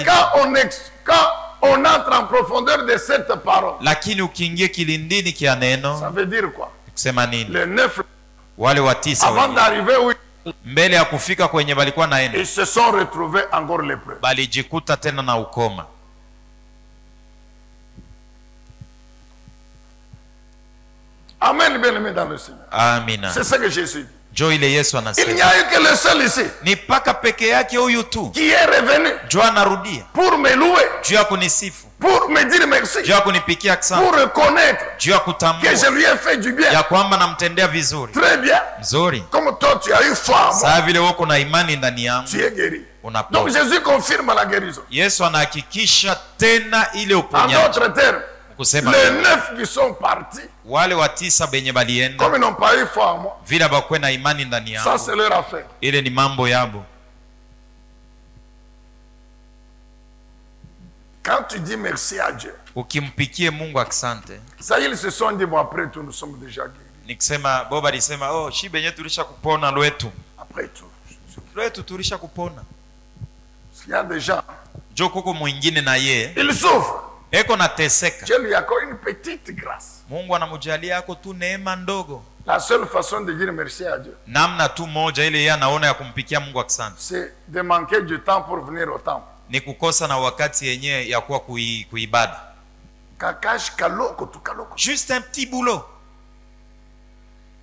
[SPEAKER 1] quand on entre en profondeur de cette parole.
[SPEAKER 2] Lakini ukiingia kilindini kia neno.
[SPEAKER 1] Ça veut dire quoi?
[SPEAKER 2] Kusema nini?
[SPEAKER 1] Les 9
[SPEAKER 2] wale wa 9
[SPEAKER 1] avant d'arriver où
[SPEAKER 2] mbele ya kufika kwenye balikuwa naenda.
[SPEAKER 1] Ils se sont retrouvés encore lépreux.
[SPEAKER 2] Balijikuta tena na ukoma.
[SPEAKER 1] Amen, bien-aimé dans le Seigneur.
[SPEAKER 2] Amina.
[SPEAKER 1] C'est ce que Jésus dit.
[SPEAKER 2] Jo ile Yesu anasema.
[SPEAKER 1] Il n'y a eu que le seul ici.
[SPEAKER 2] Ni paka peke yake huyu tu.
[SPEAKER 1] Qui est revenu.
[SPEAKER 2] Jo anarudia.
[SPEAKER 1] Pour me louer.
[SPEAKER 2] Juu ya kunisifu.
[SPEAKER 1] Pour me dire merci.
[SPEAKER 2] Juu ya kunipikia asante.
[SPEAKER 1] Pour reconnaître.
[SPEAKER 2] Juu ya kutambua.
[SPEAKER 1] Que je lui ai fait du bien.
[SPEAKER 2] Ya kwamba namtendea vizuri.
[SPEAKER 1] Très bien.
[SPEAKER 2] Nzuri.
[SPEAKER 1] Comme toi tu as eu foi en moi.
[SPEAKER 2] Saa vile wako na imani ndani yangu.
[SPEAKER 1] Tu es guéri.
[SPEAKER 2] Unapona.
[SPEAKER 1] Donc Jésus confirme la guérison.
[SPEAKER 2] Yesu anahakikisha tena ile uponyaji.
[SPEAKER 1] En d'autres termes,
[SPEAKER 2] kusema
[SPEAKER 1] les 9 qui sont partis.
[SPEAKER 2] Wale wa 9 benye balienda.
[SPEAKER 1] Comme ils n'ont pas eu foi en moi.
[SPEAKER 2] Vile bakwe na imani ndani yangu.
[SPEAKER 1] Ça c'est leur affaire.
[SPEAKER 2] Ile ni mambo yabo.
[SPEAKER 1] Quand tu dis merci à Dieu.
[SPEAKER 2] Ukimpikie Mungu asante.
[SPEAKER 1] Ça ils se sont dit bon après tout nous sommes déjà guéris.
[SPEAKER 2] Nikisema Boba alisema oh shi benye tulisha kupona lwetu.
[SPEAKER 1] Après tout.
[SPEAKER 2] Lwetu tulisha kupona.
[SPEAKER 1] Il y a des gens.
[SPEAKER 2] Jo kuko mwingine na ye.
[SPEAKER 1] Il souffre.
[SPEAKER 2] Eko nateseka.
[SPEAKER 1] Dieu lui accorde une petite grâce.
[SPEAKER 2] Mungu anamujalia yako tu neema ndogo.
[SPEAKER 1] La seule façon de dire merci à Dieu.
[SPEAKER 2] Namna tu moja ile yeye anaona ya kumpikia Mungu asante.
[SPEAKER 1] C'est de manquer du temps pour venir au temple.
[SPEAKER 2] Ni kukosa na wakati yenyewe ya kuwa kuibada.
[SPEAKER 1] Kakash kaloko tu kaloko.
[SPEAKER 2] Juste un petit boulot.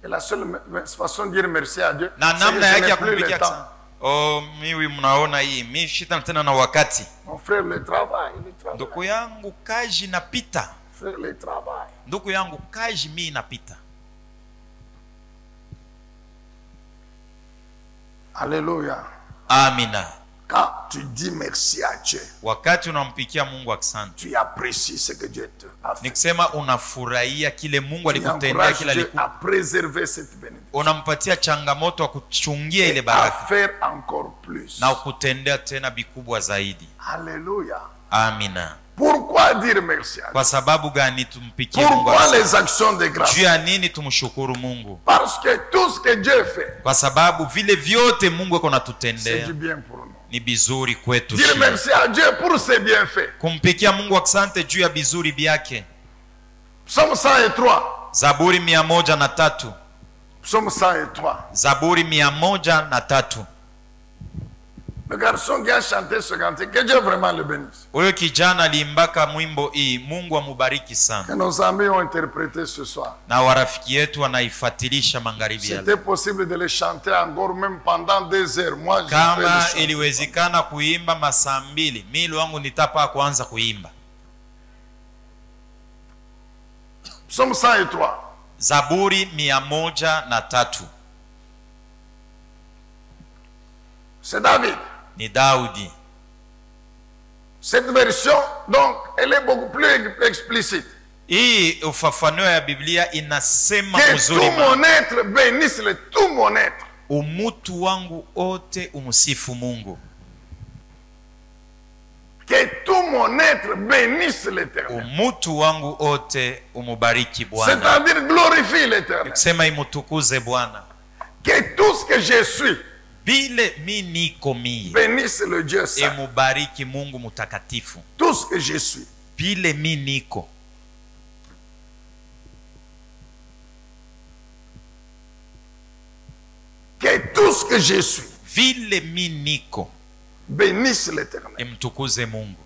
[SPEAKER 1] Et la seule façon de dire merci à Dieu.
[SPEAKER 2] Na namna yake ya kumpikia asante. Oh, mimi mnaona hii, mimi shita tena na wakati.
[SPEAKER 1] Mon frère le travail.
[SPEAKER 2] Ndugu yangu kazi napita.
[SPEAKER 1] Frère le travail.
[SPEAKER 2] Ndugu yangu kazi mimi napita.
[SPEAKER 1] Alléluia.
[SPEAKER 2] Amina.
[SPEAKER 1] Quand tu dis merci à Dieu,
[SPEAKER 2] wakati unampikia Mungu asante,
[SPEAKER 1] tu apprécies ce que Dieu te a fait.
[SPEAKER 2] Nikisema unafurahia kile Mungu alikutendea, kile
[SPEAKER 1] a préservé cette bénédiction.
[SPEAKER 2] Unampatia changamoto wa kuchungia ile baraka.
[SPEAKER 1] Faire encore plus.
[SPEAKER 2] Na ukutendea tena bikubwa zaidi.
[SPEAKER 1] Alléluia.
[SPEAKER 2] Amina.
[SPEAKER 1] Pourquoi dire merci à Dieu?
[SPEAKER 2] Kwa sababu gani tumpikie Mungu?
[SPEAKER 1] Pourquoi les actions de grâce?
[SPEAKER 2] Juu ya nini tumshukuru Mungu?
[SPEAKER 1] Parce que tout ce que Dieu fait,
[SPEAKER 2] kwa sababu vile vyote Mungu yuko natutendea,
[SPEAKER 1] c'est du bien pour nous.
[SPEAKER 2] ni bizuri kwetu.
[SPEAKER 1] Dire merci à Dieu pour ses bienfaits.
[SPEAKER 2] Kumpikia Mungu asante juu ya bizuri byake.
[SPEAKER 1] Psaume 103.
[SPEAKER 2] Zaburi 103.
[SPEAKER 1] Psaume 103.
[SPEAKER 2] Zaburi 103.
[SPEAKER 1] Le garçon qui a chanté ce cantique, que Dieu vraiment le bénisse.
[SPEAKER 2] Huyo kijana aliimbaka mwimbo hii, Mungu amubariki sana.
[SPEAKER 1] Que nos amis ont interprété ce soir.
[SPEAKER 2] Na warafiki yetu wanaifuatilisha magharibi.
[SPEAKER 1] C'était possible de les chanter encore même pendant 2 heures. Moi, je
[SPEAKER 2] kama iliwezekana kuimba masaa 2, mimi wangu nitapa kuanza kuimba.
[SPEAKER 1] Psaume 103.
[SPEAKER 2] Zaburi 103.
[SPEAKER 1] C'est David.
[SPEAKER 2] Ni Daudi.
[SPEAKER 1] Cette version, donc, elle est beaucoup plus explicite.
[SPEAKER 2] Hii ufafanuo ya Biblia inasema
[SPEAKER 1] Que
[SPEAKER 2] uzuri.
[SPEAKER 1] tout mon être bénisse tout mon être.
[SPEAKER 2] Umutu wangu ote umsifu Mungu.
[SPEAKER 1] Que tout mon être bénisse l'Éternel.
[SPEAKER 2] Umutu wangu ote umubariki Bwana.
[SPEAKER 1] C'est-à-dire glorifie l'Éternel.
[SPEAKER 2] Sema imutukuze Bwana.
[SPEAKER 1] Que tout ce que je suis
[SPEAKER 2] Bile mi niko mie,
[SPEAKER 1] bénisse le Dieu saint.
[SPEAKER 2] Emubariki Mungu mutakatifu.
[SPEAKER 1] Tout ce que je suis.
[SPEAKER 2] Bile mi niko.
[SPEAKER 1] Que tout ce que je suis
[SPEAKER 2] Vile mi niko.
[SPEAKER 1] bénisse l'Éternel.
[SPEAKER 2] Emtukuze Mungu.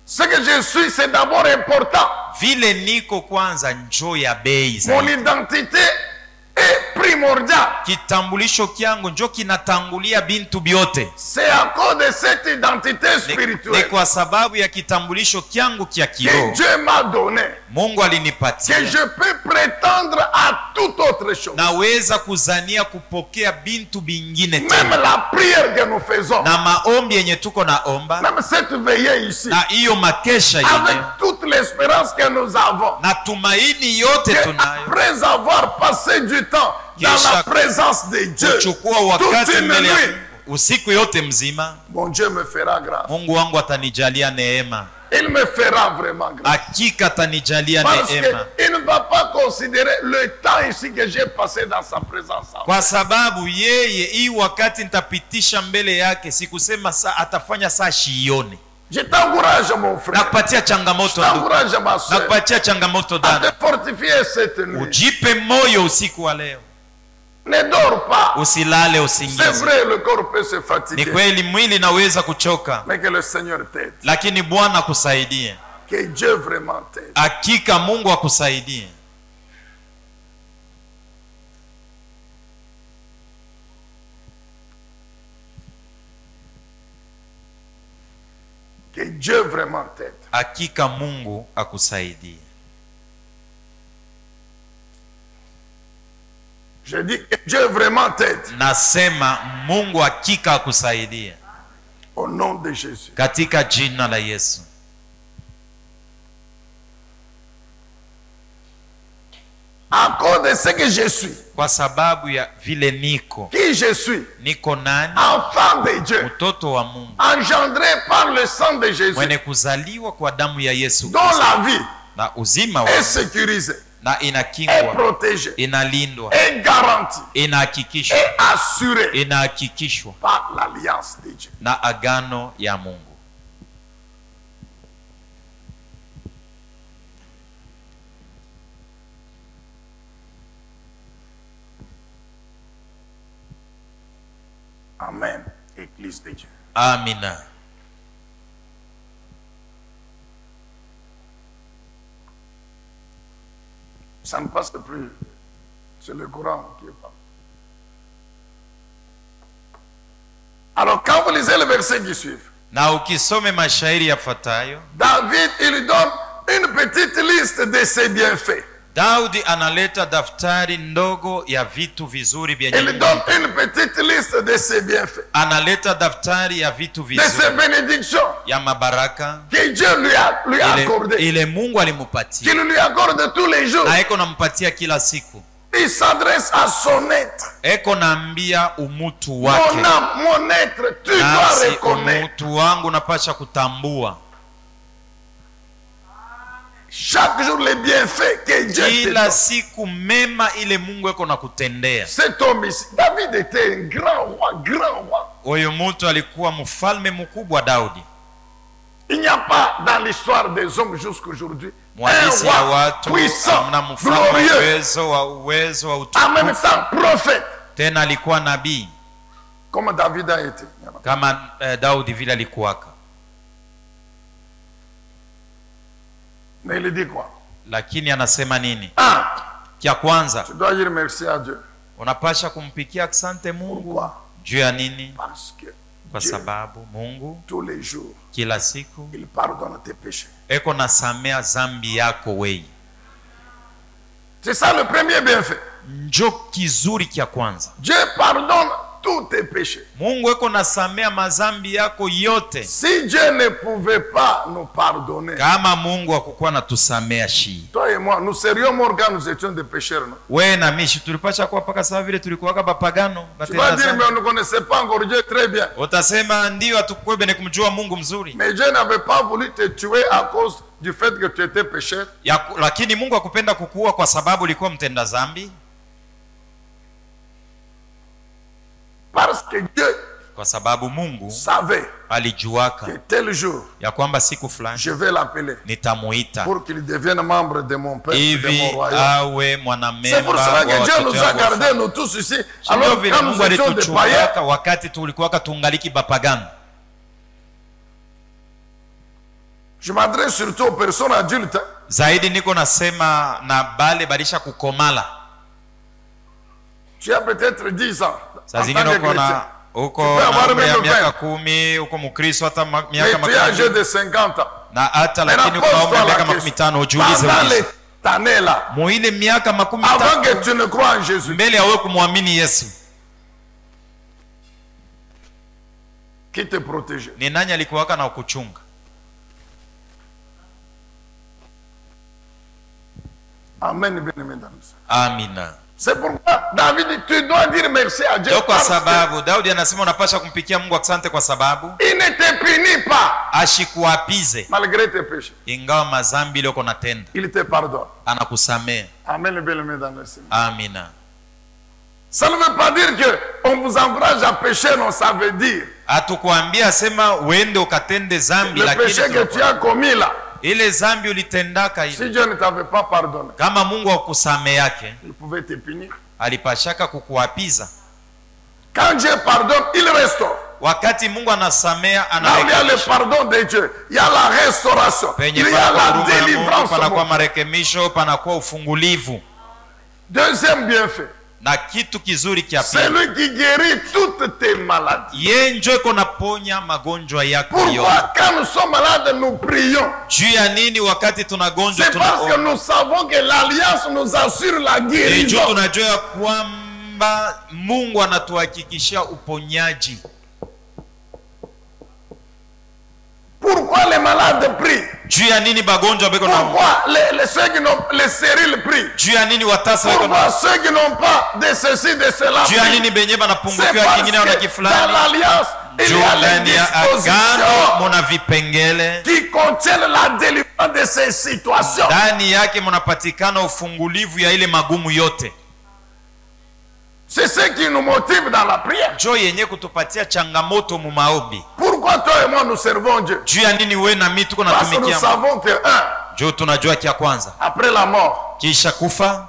[SPEAKER 1] Ce que je suis, c'est d'abord important.
[SPEAKER 2] Vile niko kwanza njo ya bei
[SPEAKER 1] Mon
[SPEAKER 2] zaidi.
[SPEAKER 1] identité est primordiale.
[SPEAKER 2] Kitambulisho kyangu njo kinatangulia bintu byote.
[SPEAKER 1] C'est à cause de cette identité
[SPEAKER 2] Ni
[SPEAKER 1] spirituelle
[SPEAKER 2] kwa sababu ya kitambulisho kyangu kya
[SPEAKER 1] que
[SPEAKER 2] kiroho
[SPEAKER 1] Dieu m'a donné,
[SPEAKER 2] Mungu
[SPEAKER 1] que
[SPEAKER 2] alinipatia.
[SPEAKER 1] je peux prétendre à toute autre chose.
[SPEAKER 2] Naweza kuzania kupokea bintu bingine
[SPEAKER 1] Même
[SPEAKER 2] tena.
[SPEAKER 1] la prière que nous faisons,
[SPEAKER 2] Na maombi yenye tuko naomba,
[SPEAKER 1] même cette veillée ici,
[SPEAKER 2] na hiyo makesha
[SPEAKER 1] avec
[SPEAKER 2] yenye,
[SPEAKER 1] toute l'espérance que nous avons,
[SPEAKER 2] na tumaini yote
[SPEAKER 1] que
[SPEAKER 2] tunayo,
[SPEAKER 1] après avoir passé du temps dans la présence de Dieu,
[SPEAKER 2] kuchukua
[SPEAKER 1] toute
[SPEAKER 2] wakati
[SPEAKER 1] une
[SPEAKER 2] mbele ya
[SPEAKER 1] nuit,
[SPEAKER 2] Mungu, usiku yote mzima,
[SPEAKER 1] mon Dieu me fera grâce.
[SPEAKER 2] Mungu wangu atanijalia neema.
[SPEAKER 1] Il me fera vraiment grâce.
[SPEAKER 2] Hakika atanijalia
[SPEAKER 1] Parce
[SPEAKER 2] neema.
[SPEAKER 1] qu'il ne va pas considérer le temps ici que j'ai passé dans sa présence.
[SPEAKER 2] Kwa sababu yeye hii wakati nitapitisha mbele yake, sikusema saa atafanya saa shione.
[SPEAKER 1] Je t'encourage mon frère.
[SPEAKER 2] Nakupatia changamoto
[SPEAKER 1] Je
[SPEAKER 2] ndugu.
[SPEAKER 1] t'encourage ma soeur.
[SPEAKER 2] Nakupatia changamoto
[SPEAKER 1] À
[SPEAKER 2] dada.
[SPEAKER 1] te fortifier cette nuit.
[SPEAKER 2] Ujipe moyo usiku wa leo.
[SPEAKER 1] Ne dors pas.
[SPEAKER 2] Usilale
[SPEAKER 1] C'est
[SPEAKER 2] usingizi.
[SPEAKER 1] vrai, le corps peut se
[SPEAKER 2] Ni
[SPEAKER 1] fatiguer.
[SPEAKER 2] kweli mwili naweza kuchoka,
[SPEAKER 1] Mais que le Seigneur t'aide.
[SPEAKER 2] lakini Bwana akusaidie.
[SPEAKER 1] Que Dieu vraiment t'aide.
[SPEAKER 2] Hakika Mungu akusaidie.
[SPEAKER 1] Que Dieu vraiment t'aide.
[SPEAKER 2] Hakika Mungu akusaidie.
[SPEAKER 1] Je dis que Dieu vraiment t'aide.
[SPEAKER 2] Nasema Mungu hakika akusaidie.
[SPEAKER 1] Au nom de Jésus.
[SPEAKER 2] Katika jina la Yesu.
[SPEAKER 1] À cause de ce que je suis.
[SPEAKER 2] Kwa sababu ya vile niko.
[SPEAKER 1] Qui je suis.
[SPEAKER 2] Niko nani?
[SPEAKER 1] Enfant de Dieu.
[SPEAKER 2] Mtoto wa Mungu.
[SPEAKER 1] Engendré par le sang de Jésus.
[SPEAKER 2] Mwenye kuzaliwa kwa damu ya Yesu.
[SPEAKER 1] Dont la vie
[SPEAKER 2] Na uzima
[SPEAKER 1] est
[SPEAKER 2] wa
[SPEAKER 1] sécurisée.
[SPEAKER 2] na
[SPEAKER 1] Est
[SPEAKER 2] inakingwa,
[SPEAKER 1] protégée.
[SPEAKER 2] inalindwa,
[SPEAKER 1] Est garantie.
[SPEAKER 2] inahakikishwa,
[SPEAKER 1] Est assurée
[SPEAKER 2] inahakikishwa
[SPEAKER 1] par l'alliance de Dieu.
[SPEAKER 2] na agano ya Mungu.
[SPEAKER 1] Amen. Église de Dieu.
[SPEAKER 2] Amina.
[SPEAKER 1] Ça ne passe plus. C'est le courant qui est pas. Alors, quand vous lisez le verset qui suit,
[SPEAKER 2] Na ukisome mashairi yafuatayo,
[SPEAKER 1] David, il donne une petite liste de ses bienfaits.
[SPEAKER 2] Daudi analeta daftari ndogo ya vitu vizuri vya
[SPEAKER 1] Il
[SPEAKER 2] Mungu.
[SPEAKER 1] donne une petite liste de ses bienfaits,
[SPEAKER 2] Analeta daftari ya vitu
[SPEAKER 1] de ses
[SPEAKER 2] vizuri,
[SPEAKER 1] bénédictions
[SPEAKER 2] ya mabaraka
[SPEAKER 1] que Dieu lui a accordées,
[SPEAKER 2] ile Mungu alimupatia.
[SPEAKER 1] qu'il lui accorde tous les jours.
[SPEAKER 2] Na eko nampatia kila siku.
[SPEAKER 1] Il s'adresse à son être.
[SPEAKER 2] Eko naambia umutu
[SPEAKER 1] Mon
[SPEAKER 2] wake.
[SPEAKER 1] âme, mon être, tu dois
[SPEAKER 2] Nasi
[SPEAKER 1] reconnaître.
[SPEAKER 2] umutu wangu napasha kutambua.
[SPEAKER 1] Chaque jour les bienfaits que Dieu te
[SPEAKER 2] kila
[SPEAKER 1] donne.
[SPEAKER 2] siku mema ile Mungu eko na kutendea.
[SPEAKER 1] Cet homme ici, David était un grand roi, grand roi.
[SPEAKER 2] Huyo mtu alikuwa mfalme mkubwa Daudi.
[SPEAKER 1] Il n'y a pas dans l'histoire des hommes jusqu'aujourd'hui un
[SPEAKER 2] Mwadisi ya
[SPEAKER 1] roi
[SPEAKER 2] watu
[SPEAKER 1] puissant,
[SPEAKER 2] amna mfalme
[SPEAKER 1] glorieux,
[SPEAKER 2] uwezo wa
[SPEAKER 1] en même
[SPEAKER 2] utukufu.
[SPEAKER 1] temps prophète,
[SPEAKER 2] Tena alikuwa nabii
[SPEAKER 1] comme David a été.
[SPEAKER 2] kama Daudi vile alikuwaka.
[SPEAKER 1] Mais il dit quoi?
[SPEAKER 2] Lakini anasema nini?
[SPEAKER 1] Un,
[SPEAKER 2] Kia kwanza,
[SPEAKER 1] tu dois dire merci à Dieu.
[SPEAKER 2] unapasha kumpikia asante Mungu.
[SPEAKER 1] Pourquoi?
[SPEAKER 2] Juu ya nini?
[SPEAKER 1] Parce que
[SPEAKER 2] Kwa
[SPEAKER 1] Dieu,
[SPEAKER 2] sababu Mungu
[SPEAKER 1] tous les jours,
[SPEAKER 2] kila siku
[SPEAKER 1] il pardonne tes péchés.
[SPEAKER 2] eko nasamea zambi yako wei.
[SPEAKER 1] C'est ça le premier bienfait.
[SPEAKER 2] Njo kizuri kia kwanza.
[SPEAKER 1] Dieu pardonne tous tes péchés.
[SPEAKER 2] Mungu eko nasamea mazambi yako yote.
[SPEAKER 1] Si Dieu ne pouvait pas nous pardonner,
[SPEAKER 2] Kama Mungu hakukuwa natusamea shi,
[SPEAKER 1] toi et moi, nous serions morts quand nous étions des pécheurs, non?
[SPEAKER 2] we na mishi tulipasha kuwa paka sawa vile tulikuwaka bapagano
[SPEAKER 1] Tu
[SPEAKER 2] batenda
[SPEAKER 1] vas dire,
[SPEAKER 2] zambi.
[SPEAKER 1] mais on ne connaissait pas encore Dieu très bien.
[SPEAKER 2] Utasema ndio hatukuwebe ni kumjua Mungu mzuri.
[SPEAKER 1] Mais Dieu n'avait pas voulu te tuer à cause du fait que tu étais pécheur.
[SPEAKER 2] Lakini Mungu hakupenda kukuua kwa sababu ulikuwa mtenda zambi.
[SPEAKER 1] Parce que Dieu
[SPEAKER 2] Kwa sababu Mungu
[SPEAKER 1] savait
[SPEAKER 2] alijuaka
[SPEAKER 1] que tel jour,
[SPEAKER 2] ya kwamba siku fulani
[SPEAKER 1] je vais l'appeler
[SPEAKER 2] nitamuita
[SPEAKER 1] pour qu'il devienne membre de mon peuple, de
[SPEAKER 2] hivi
[SPEAKER 1] mon royaume.
[SPEAKER 2] awe
[SPEAKER 1] C'est
[SPEAKER 2] mwanamemba
[SPEAKER 1] pour cela
[SPEAKER 2] wa
[SPEAKER 1] que Dieu
[SPEAKER 2] watoto
[SPEAKER 1] nous a
[SPEAKER 2] wangu wa
[SPEAKER 1] gardés,
[SPEAKER 2] ufalme.
[SPEAKER 1] nous tous ici,
[SPEAKER 2] Ndio
[SPEAKER 1] alors
[SPEAKER 2] vile
[SPEAKER 1] quand
[SPEAKER 2] Mungu
[SPEAKER 1] nous étions des païens.
[SPEAKER 2] alituchungaka wakati tulikuwaka tungaliki bapagano.
[SPEAKER 1] Je m'adresse surtout aux personnes adultes.
[SPEAKER 2] Zaidi niko nasema na bale balisha kukomala.
[SPEAKER 1] Tu as peut-être 10 ans.
[SPEAKER 2] Saa
[SPEAKER 1] En
[SPEAKER 2] zingine
[SPEAKER 1] tant que
[SPEAKER 2] uko na
[SPEAKER 1] chrétien.
[SPEAKER 2] uko
[SPEAKER 1] Tu peux avoir
[SPEAKER 2] na umri ya
[SPEAKER 1] même
[SPEAKER 2] miaka
[SPEAKER 1] 20.
[SPEAKER 2] 10, uko Mkristo hata
[SPEAKER 1] Mais
[SPEAKER 2] miaka
[SPEAKER 1] tu es âgé
[SPEAKER 2] makumi
[SPEAKER 1] de 50 ans.
[SPEAKER 2] na hata
[SPEAKER 1] Mais
[SPEAKER 2] lakini uko na umri
[SPEAKER 1] pose-toi
[SPEAKER 2] ya miaka
[SPEAKER 1] la
[SPEAKER 2] makumi
[SPEAKER 1] question.
[SPEAKER 2] tano, ujiulize
[SPEAKER 1] Pendant
[SPEAKER 2] ulize.
[SPEAKER 1] les années là,
[SPEAKER 2] Muile miaka makumi
[SPEAKER 1] avant
[SPEAKER 2] tano
[SPEAKER 1] que tu ne crois en Jésus,
[SPEAKER 2] mbele ya wewe kumwamini Yesu,
[SPEAKER 1] qui te protégeait?
[SPEAKER 2] ni nani alikuwaka na kuchunga?
[SPEAKER 1] Amen, bien-aimé dans le Seigneur.
[SPEAKER 2] Amina.
[SPEAKER 1] C'est pourquoi David dit, tu dois dire merci à Dieu.
[SPEAKER 2] Ndio kwa
[SPEAKER 1] Parce que
[SPEAKER 2] sababu Daudi anasema unapasha kumpikia Mungu asante kwa sababu
[SPEAKER 1] il ne te punit pas
[SPEAKER 2] ashikuapize
[SPEAKER 1] malgré tes péchés.
[SPEAKER 2] ingawa mazambi ile uko natenda,
[SPEAKER 1] Il te pardonne.
[SPEAKER 2] anakusamea.
[SPEAKER 1] Amen, bien-aimé dans le Seigneur.
[SPEAKER 2] Amina.
[SPEAKER 1] Ça ne veut pas dire que on vous encourage à pécher, non, ça veut dire
[SPEAKER 2] Hatukuambia sema uende ukatende zambi,
[SPEAKER 1] le
[SPEAKER 2] lakini
[SPEAKER 1] péché que tu as commis là,
[SPEAKER 2] ile zambi ulitendaka
[SPEAKER 1] si
[SPEAKER 2] ile,
[SPEAKER 1] Dieu ne t'avait pas pardonné,
[SPEAKER 2] kama Mungu hakusamea yake
[SPEAKER 1] il pouvait te punir.
[SPEAKER 2] alipashaka kukuapiza.
[SPEAKER 1] Quand Dieu pardonne, il restaure.
[SPEAKER 2] Wakati Mungu anasamea,
[SPEAKER 1] Là où il y a le
[SPEAKER 2] anarekebisha.
[SPEAKER 1] pardon de Dieu, il y a la restauration,
[SPEAKER 2] Penye
[SPEAKER 1] il y a
[SPEAKER 2] panakuwa
[SPEAKER 1] la
[SPEAKER 2] huruma ya Mungu,
[SPEAKER 1] délivrance.
[SPEAKER 2] panakuwa marekebisho, panakuwa ufungulivu.
[SPEAKER 1] Deuxième bienfait,
[SPEAKER 2] Na kitu kizuri kia
[SPEAKER 1] c'est
[SPEAKER 2] pili,
[SPEAKER 1] lui qui guérit toutes tes maladies.
[SPEAKER 2] yeye njo iko naponya magonjwa yako yote.
[SPEAKER 1] Pourquoi quand nous sommes malades, nous prions?
[SPEAKER 2] Juu ya nini? Wakati tunagonjwa
[SPEAKER 1] C'est parce que
[SPEAKER 2] tunaomba.
[SPEAKER 1] nous savons que l'alliance nous assure la
[SPEAKER 2] Juu
[SPEAKER 1] guérison.
[SPEAKER 2] tunajua ya kwamba Mungu anatuhakikishia uponyaji.
[SPEAKER 1] Pourquoi les malades prient?
[SPEAKER 2] Juu ya nini bagonjwa beko na
[SPEAKER 1] Pourquoi ceux qui n'ont les stériles prient?
[SPEAKER 2] juu ya nini watasa beko na
[SPEAKER 1] Pourquoi ceux qui n'ont pas de ceci, de cela
[SPEAKER 2] juu ya
[SPEAKER 1] prient?
[SPEAKER 2] nini benye
[SPEAKER 1] C'est
[SPEAKER 2] banapungukiwa
[SPEAKER 1] parce
[SPEAKER 2] kingine wana
[SPEAKER 1] que dans
[SPEAKER 2] kifulani.
[SPEAKER 1] l'alliance, il
[SPEAKER 2] Juu
[SPEAKER 1] y a les
[SPEAKER 2] ndani ya agano
[SPEAKER 1] dispositions
[SPEAKER 2] muna vipengele,
[SPEAKER 1] qui contiennent la délivrance de ces situations.
[SPEAKER 2] ndani yake munapatikana ufungulivu ya ile magumu yote.
[SPEAKER 1] C'est ce qui nous motive dans la prière.
[SPEAKER 2] Jo yenye kutupatia changamoto mu maombi.
[SPEAKER 1] Pourquoi toi et moi nous servons Dieu?
[SPEAKER 2] Juu ya nini we na mimi tuko
[SPEAKER 1] Parce que nous
[SPEAKER 2] natumikia?
[SPEAKER 1] savons que
[SPEAKER 2] Jo tunajua kia kwanza,
[SPEAKER 1] après la mort,
[SPEAKER 2] kisha kufa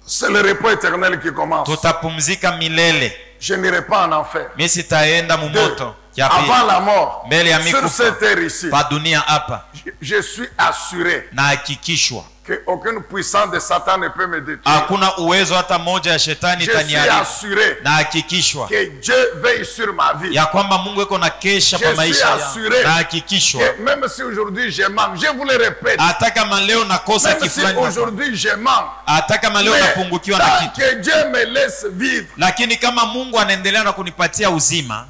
[SPEAKER 1] c'est le repos éternel qui commence.
[SPEAKER 2] tutapumzika milele.
[SPEAKER 1] Je n'irai pas en enfer.
[SPEAKER 2] Mimi sitaenda mu moto. Kia pili,
[SPEAKER 1] Avant la mort,
[SPEAKER 2] mbele ya
[SPEAKER 1] sur
[SPEAKER 2] mikufa
[SPEAKER 1] cette terre ici,
[SPEAKER 2] pa dunia hapa,
[SPEAKER 1] je suis assuré
[SPEAKER 2] na hakikishwa
[SPEAKER 1] que aucune puissance de Satan ne peut me détruire.
[SPEAKER 2] hakuna uwezo hata moja ya shetani
[SPEAKER 1] Je suis
[SPEAKER 2] itaniharibu.
[SPEAKER 1] assuré
[SPEAKER 2] Na hakikishwa
[SPEAKER 1] que Dieu veille sur ma vie.
[SPEAKER 2] ya kwamba Mungu eko na kesha
[SPEAKER 1] Je
[SPEAKER 2] kwa
[SPEAKER 1] suis
[SPEAKER 2] maisha
[SPEAKER 1] assuré
[SPEAKER 2] yangu. Na hakikishwa
[SPEAKER 1] Que même si aujourd'hui je manque, je vous le répète,
[SPEAKER 2] hata kama leo nakosa
[SPEAKER 1] même si
[SPEAKER 2] kifulani,
[SPEAKER 1] aujourd'hui je manque,
[SPEAKER 2] hata kama leo
[SPEAKER 1] mais
[SPEAKER 2] napungukiwa na
[SPEAKER 1] tant
[SPEAKER 2] kitu,
[SPEAKER 1] que Dieu me laisse vivre,
[SPEAKER 2] lakini kama Mungu anaendelea na kunipatia uzima,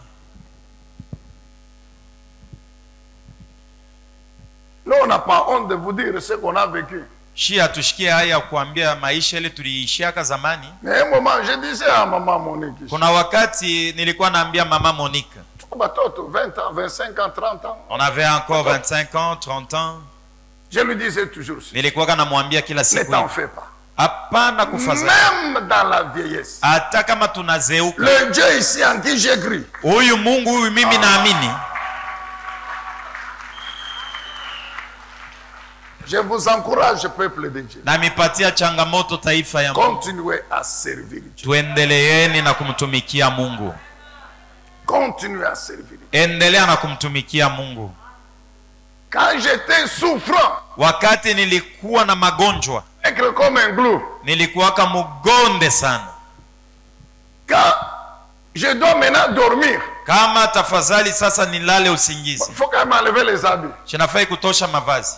[SPEAKER 1] nous on n'a pas honte de vous dire ce qu'on a vécu.
[SPEAKER 2] shi hatushikie haya ya kuambia maisha ile tuliishiaka zamani.
[SPEAKER 1] Mais un moment, je disais à maman Monique,
[SPEAKER 2] Kuna wakati nilikuwa naambia mama Monica,
[SPEAKER 1] batoto, 20 ans, 25 ans, 30 ans,
[SPEAKER 2] on avait encore 25 ans, 30 ans,
[SPEAKER 1] Je lui disais toujours,
[SPEAKER 2] Nilikuwa namwambia kila
[SPEAKER 1] ne
[SPEAKER 2] siku,
[SPEAKER 1] t'en fais pas.
[SPEAKER 2] hapana kufadhaika.
[SPEAKER 1] Même dans la vieillesse.
[SPEAKER 2] Hata kama tunazeuka,
[SPEAKER 1] Le Dieu ici en qui j'ai cru.
[SPEAKER 2] huyu Mungu huyu mimi naamini.
[SPEAKER 1] Je vous encourage, peuple de Dieu.
[SPEAKER 2] Na mipatia changamoto taifa ya Mungu.
[SPEAKER 1] Continuez à servir Dieu.
[SPEAKER 2] Tuendeleeni na kumtumikia Mungu.
[SPEAKER 1] Continuez à servir.
[SPEAKER 2] Endelea na kumtumikia Mungu.
[SPEAKER 1] Quand j'étais souffrant,
[SPEAKER 2] Wakati nilikuwa na magonjwa,
[SPEAKER 1] être comme un glou,
[SPEAKER 2] nilikuwaka mugonde sana.
[SPEAKER 1] quand je dois maintenant dormir,
[SPEAKER 2] Kama tafadhali sasa nilale usingizi,
[SPEAKER 1] il faut quand même enlever les habits.
[SPEAKER 2] sinafai kutosha mavazi.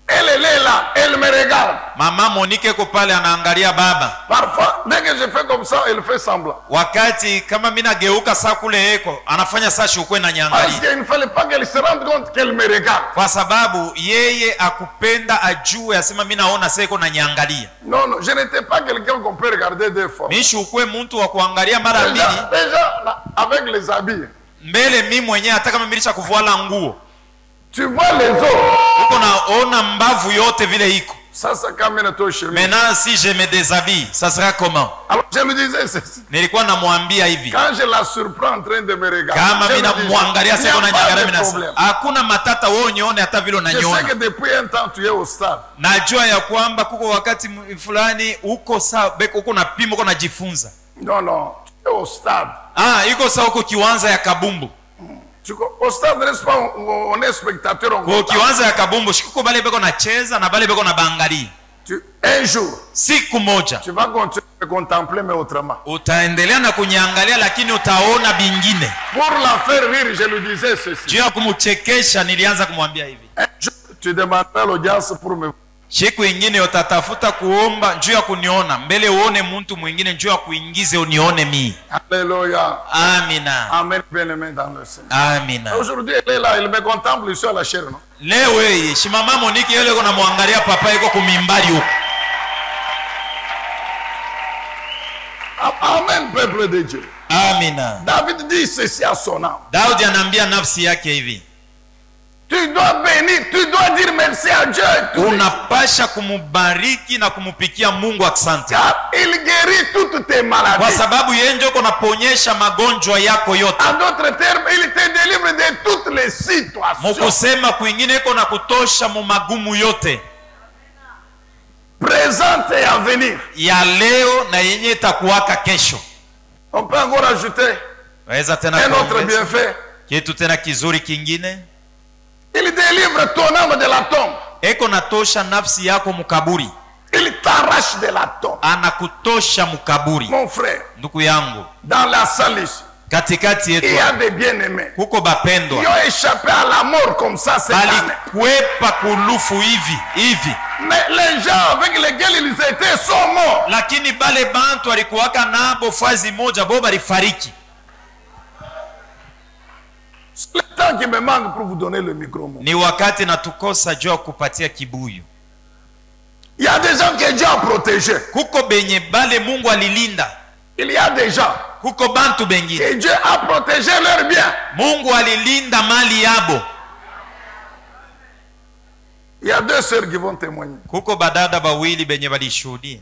[SPEAKER 1] Elle est là, elle me regarde.
[SPEAKER 2] Mama Monique ko pale anaangalia baba.
[SPEAKER 1] Parfois, dès que je fais comme ça, elle fait semblant.
[SPEAKER 2] Wakati kama mimi nageuka saa kule eko, anafanya saa shukwe na
[SPEAKER 1] Parce
[SPEAKER 2] nyangalia.
[SPEAKER 1] qu'il ne fallait pas qu'elle se rende compte qu'elle me regarde.
[SPEAKER 2] Kwa sababu yeye akupenda ajue asema mimi naona seko na nyangalia.
[SPEAKER 1] Non, non, je n'étais pas quelqu'un qu'on peut regarder deux fois.
[SPEAKER 2] Mimi shukwe mtu wa kuangalia mara mbili.
[SPEAKER 1] Déjà, là, avec les habits,
[SPEAKER 2] Mbele mimi mwenyewe hata kama milisha kuvuala nguo.
[SPEAKER 1] tu vois les os.
[SPEAKER 2] Uko naona mbavu yote vile iko.
[SPEAKER 1] Ça quand même toi chez lui.
[SPEAKER 2] Maintenant si je me déshabille, ça sera comment?
[SPEAKER 1] Alors je me disais ceci.
[SPEAKER 2] Nilikuwa namwambia hivi.
[SPEAKER 1] Quand je la surprends en train de me regarder,
[SPEAKER 2] Kama
[SPEAKER 1] je
[SPEAKER 2] mimi
[SPEAKER 1] me dis,
[SPEAKER 2] namwangalia seko na
[SPEAKER 1] il n'y a pas
[SPEAKER 2] nyangalia
[SPEAKER 1] de
[SPEAKER 2] mimi
[SPEAKER 1] problème.
[SPEAKER 2] nasema hakuna matata wewe unione hata vile
[SPEAKER 1] Je sais
[SPEAKER 2] unaniona.
[SPEAKER 1] que depuis un temps tu es au stade.
[SPEAKER 2] Najua ya kwamba kuko wakati fulani uko saa beko uko na pimo uko najifunza.
[SPEAKER 1] Non, non, tu es au stade.
[SPEAKER 2] Iko saa uko kiwanja ya kabumbu.
[SPEAKER 1] Au stade, n'est-ce pas, on est spectateur.
[SPEAKER 2] Kwa kiwanja ya kabumbu shikuko bale beko nacheza na bale beko na bangali.
[SPEAKER 1] Un jour,
[SPEAKER 2] siku moja
[SPEAKER 1] tu vas continuer à contempler mais autrement.
[SPEAKER 2] Utaendelea na kunyangalia lakini utaona bingine.
[SPEAKER 1] Pour la faire rire, je lui disais ceci.
[SPEAKER 2] Juu ya kumchekesha nilianza kumwambia hivi.
[SPEAKER 1] Un jour, tu demanderas l'audience pour me.
[SPEAKER 2] Siku ingine utatafuta kuomba juu ya kuniona mbele uone mtu mwingine juu ya kuingize unione mimi.
[SPEAKER 1] Alléluia.
[SPEAKER 2] Amina.
[SPEAKER 1] Amen, bien-aimé dans le Seigneur.
[SPEAKER 2] Amina.
[SPEAKER 1] Aujourd'hui, elle est là, elle me contemple ici à la chair, non?
[SPEAKER 2] Leo hii shimama Monique yule kuna muangalia papa yuko kumimbari huko.
[SPEAKER 1] Amen, peuple de Dieu.
[SPEAKER 2] Amina.
[SPEAKER 1] David dit ceci à son âme.
[SPEAKER 2] Daudi anaambia nafsi yake hivi.
[SPEAKER 1] Tu dois bénir, tu dois dire merci à Dieu.
[SPEAKER 2] Unapasha kumubariki na kumupikia Mungu asante.
[SPEAKER 1] Car il guérit toutes tes maladies.
[SPEAKER 2] Kwa sababu yeye ndio kunaponyesha magonjwa yako yote.
[SPEAKER 1] En d'autres termes, il te délivre de toutes les situations.
[SPEAKER 2] Mukusema kwingine iko na kutosha mu magumu yote.
[SPEAKER 1] Présente et à venir.
[SPEAKER 2] Ya leo na yenye itakuwaka kesho.
[SPEAKER 1] On peut encore ajouter un autre bienfait.
[SPEAKER 2] Kitu tena kizuri kingine.
[SPEAKER 1] Il délivre ton âme de la tombe.
[SPEAKER 2] Eko natosha nafsi yako mukaburi.
[SPEAKER 1] Il t'arrache de la tombe.
[SPEAKER 2] Anakutosha mukaburi.
[SPEAKER 1] Mon frère,
[SPEAKER 2] ndugu yangu,
[SPEAKER 1] dans la salle ici,
[SPEAKER 2] katikati yetu
[SPEAKER 1] il y a des bien-aimés
[SPEAKER 2] kuko bapendwa
[SPEAKER 1] qui ont échappé à la mort comme ça cette année.
[SPEAKER 2] Balikwepa kulufu hivi.
[SPEAKER 1] Mais les gens avec lesquels ils étaient sont morts.
[SPEAKER 2] Lakini bale bantu walikuwaka nabo fazi moja bo balifariki.
[SPEAKER 1] C'est le temps qui me manque pour vous donner le micro.
[SPEAKER 2] Ni wakati natukosa jua kupatia kibuyu.
[SPEAKER 1] Il y a des gens que Dieu a protégés.
[SPEAKER 2] Kuko benye bale Mungu alilinda.
[SPEAKER 1] Il y a des gens
[SPEAKER 2] kuko bantu bengine
[SPEAKER 1] que Dieu a protégé leur bien.
[SPEAKER 2] Mungu alilinda mali yabo.
[SPEAKER 1] Il y a deux sœurs qui vont témoigner.
[SPEAKER 2] Kuko badada bawili benye balishuhudia.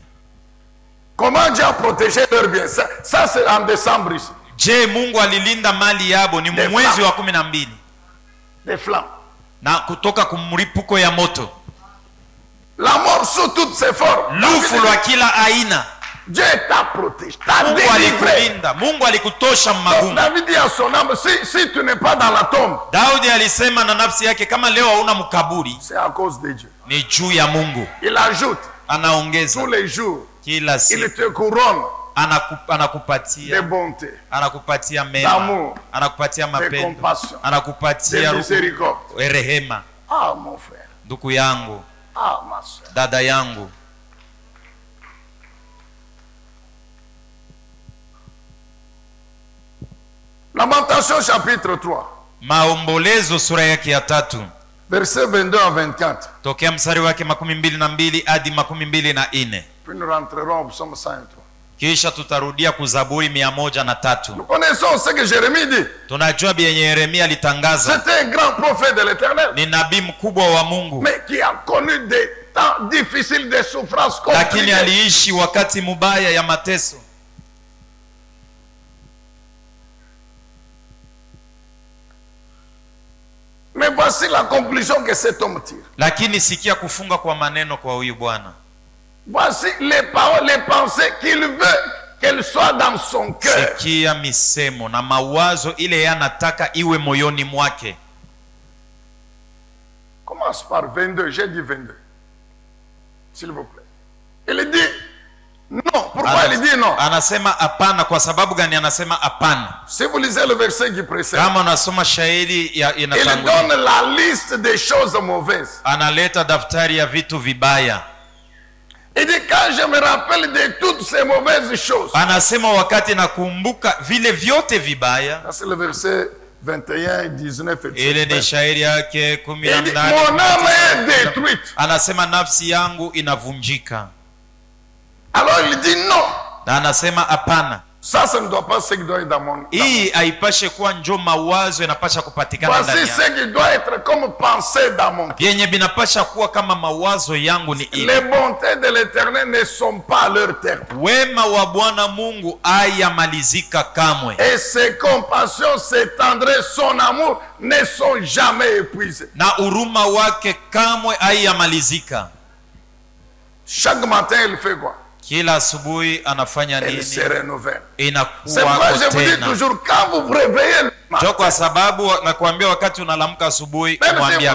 [SPEAKER 1] Comment Dieu a protégé leur bien? Ça c'est en décembre ici.
[SPEAKER 2] Je Mungu alilinda mali yabo ni mwezi wa 12.
[SPEAKER 1] Des flammes.
[SPEAKER 2] Na kutoka kumripuko ya moto.
[SPEAKER 1] La mort sous toutes ses formes.
[SPEAKER 2] Lufu lwa kila aina.
[SPEAKER 1] Dieu t'a protégé, t'a
[SPEAKER 2] Mungu
[SPEAKER 1] délivré.
[SPEAKER 2] Mungu alikutosha magumu.
[SPEAKER 1] David dit à son âme, si tu n'es pas dans la tombe,
[SPEAKER 2] Daudi alisema na nafsi yake kama leo hauna mkaburi,
[SPEAKER 1] c'est à cause de Dieu.
[SPEAKER 2] ni juu ya Mungu.
[SPEAKER 1] Il ajoute,
[SPEAKER 2] Anaongeza
[SPEAKER 1] tous les jours,
[SPEAKER 2] kila siku
[SPEAKER 1] il te couronne
[SPEAKER 2] anakupatia
[SPEAKER 1] de bonté,
[SPEAKER 2] anakupatia mema,
[SPEAKER 1] d'amour,
[SPEAKER 2] anakupatia
[SPEAKER 1] de
[SPEAKER 2] mapendo,
[SPEAKER 1] compassion,
[SPEAKER 2] anakupatia
[SPEAKER 1] de miséricorde.
[SPEAKER 2] rehema.
[SPEAKER 1] Ah mon frère,
[SPEAKER 2] Ndugu yangu,
[SPEAKER 1] ah ma soeur.
[SPEAKER 2] dada yangu,
[SPEAKER 1] Lamentation chapitre 3,
[SPEAKER 2] Maombolezo sura yake ya 3
[SPEAKER 1] verset 22 à 24.
[SPEAKER 2] tokea mstari wake 22 hadi 24.
[SPEAKER 1] Puis nous rentrerons au psaume 103.
[SPEAKER 2] Kisha tutarudia kuzaburi 103.
[SPEAKER 1] Nous connaissons ce que Jérémie dit.
[SPEAKER 2] Tunajua bien Yeremia alitangaza.
[SPEAKER 1] C'était un grand prophète de l'Éternel.
[SPEAKER 2] Ni nabii mkubwa wa Mungu.
[SPEAKER 1] Mais qui a connu des temps difficiles, des souffrances
[SPEAKER 2] Lakini
[SPEAKER 1] compliquées.
[SPEAKER 2] aliishi wakati mubaya ya mateso.
[SPEAKER 1] Mais voici la conclusion que cet homme tire.
[SPEAKER 2] Lakini sikia kufunga kwa maneno kwa huyu bwana.
[SPEAKER 1] Voici les paroles, les pensées qu'il veut qu'elles soient dans son cœur.
[SPEAKER 2] Sikia misemo na mawazo ile yanataka iwe moyoni mwake.
[SPEAKER 1] Commence par 22, j'ai dit 22. S'il vous plaît. Il dit non. Pourquoi il dit non?
[SPEAKER 2] Anasema hapana. Kwa sababu gani anasema hapana?
[SPEAKER 1] Si vous lisez le verset qui précède,
[SPEAKER 2] Kama unasoma shairi ya
[SPEAKER 1] il
[SPEAKER 2] inatangulia,
[SPEAKER 1] donne la liste des choses mauvaises.
[SPEAKER 2] analeta daftari ya vitu vibaya.
[SPEAKER 1] Il dit quand je me rappelle de toutes ces mauvaises choses.
[SPEAKER 2] Anasema wakati nakumbuka vile vyote vibaya.
[SPEAKER 1] Ça c'est le verset 21, 19 et
[SPEAKER 2] Ile ni
[SPEAKER 1] 20.
[SPEAKER 2] shairi yake
[SPEAKER 1] Il dit
[SPEAKER 2] 18.
[SPEAKER 1] mon âme est détruite.
[SPEAKER 2] Anasema nafsi yangu inavunjika.
[SPEAKER 1] Alors il dit non.
[SPEAKER 2] Na anasema hapana.
[SPEAKER 1] Ça ne doit pas ce qui doit être dans mon
[SPEAKER 2] Hii haipashe kuwa njo mawazo inapasha kupatikana
[SPEAKER 1] Voici
[SPEAKER 2] ndani
[SPEAKER 1] ce
[SPEAKER 2] yangu.
[SPEAKER 1] qui doit être comme pensée dans mon cœur.
[SPEAKER 2] Vyenye binapasha kuwa kama mawazo yangu ni
[SPEAKER 1] Les
[SPEAKER 2] ile.
[SPEAKER 1] bontés de l'Éternel ne sont pas à leur terme.
[SPEAKER 2] Wema wa Bwana Mungu hayamalizika kamwe.
[SPEAKER 1] Et ses compassions, ses tendresses, son amour ne sont jamais épuisés.
[SPEAKER 2] Na huruma wake kamwe hayamalizika.
[SPEAKER 1] Chaque matin, il fait quoi?
[SPEAKER 2] Kila asubuhi anafanya
[SPEAKER 1] Elle
[SPEAKER 2] nini?
[SPEAKER 1] se renouvelle. C'est
[SPEAKER 2] Inakuwa
[SPEAKER 1] pourquoi je vous dis
[SPEAKER 2] tena.
[SPEAKER 1] toujours, quand vous vous réveillez le matin,
[SPEAKER 2] Jo kwa sababu nakuambia wakati unalamka asubuhi
[SPEAKER 1] même si
[SPEAKER 2] kumwambia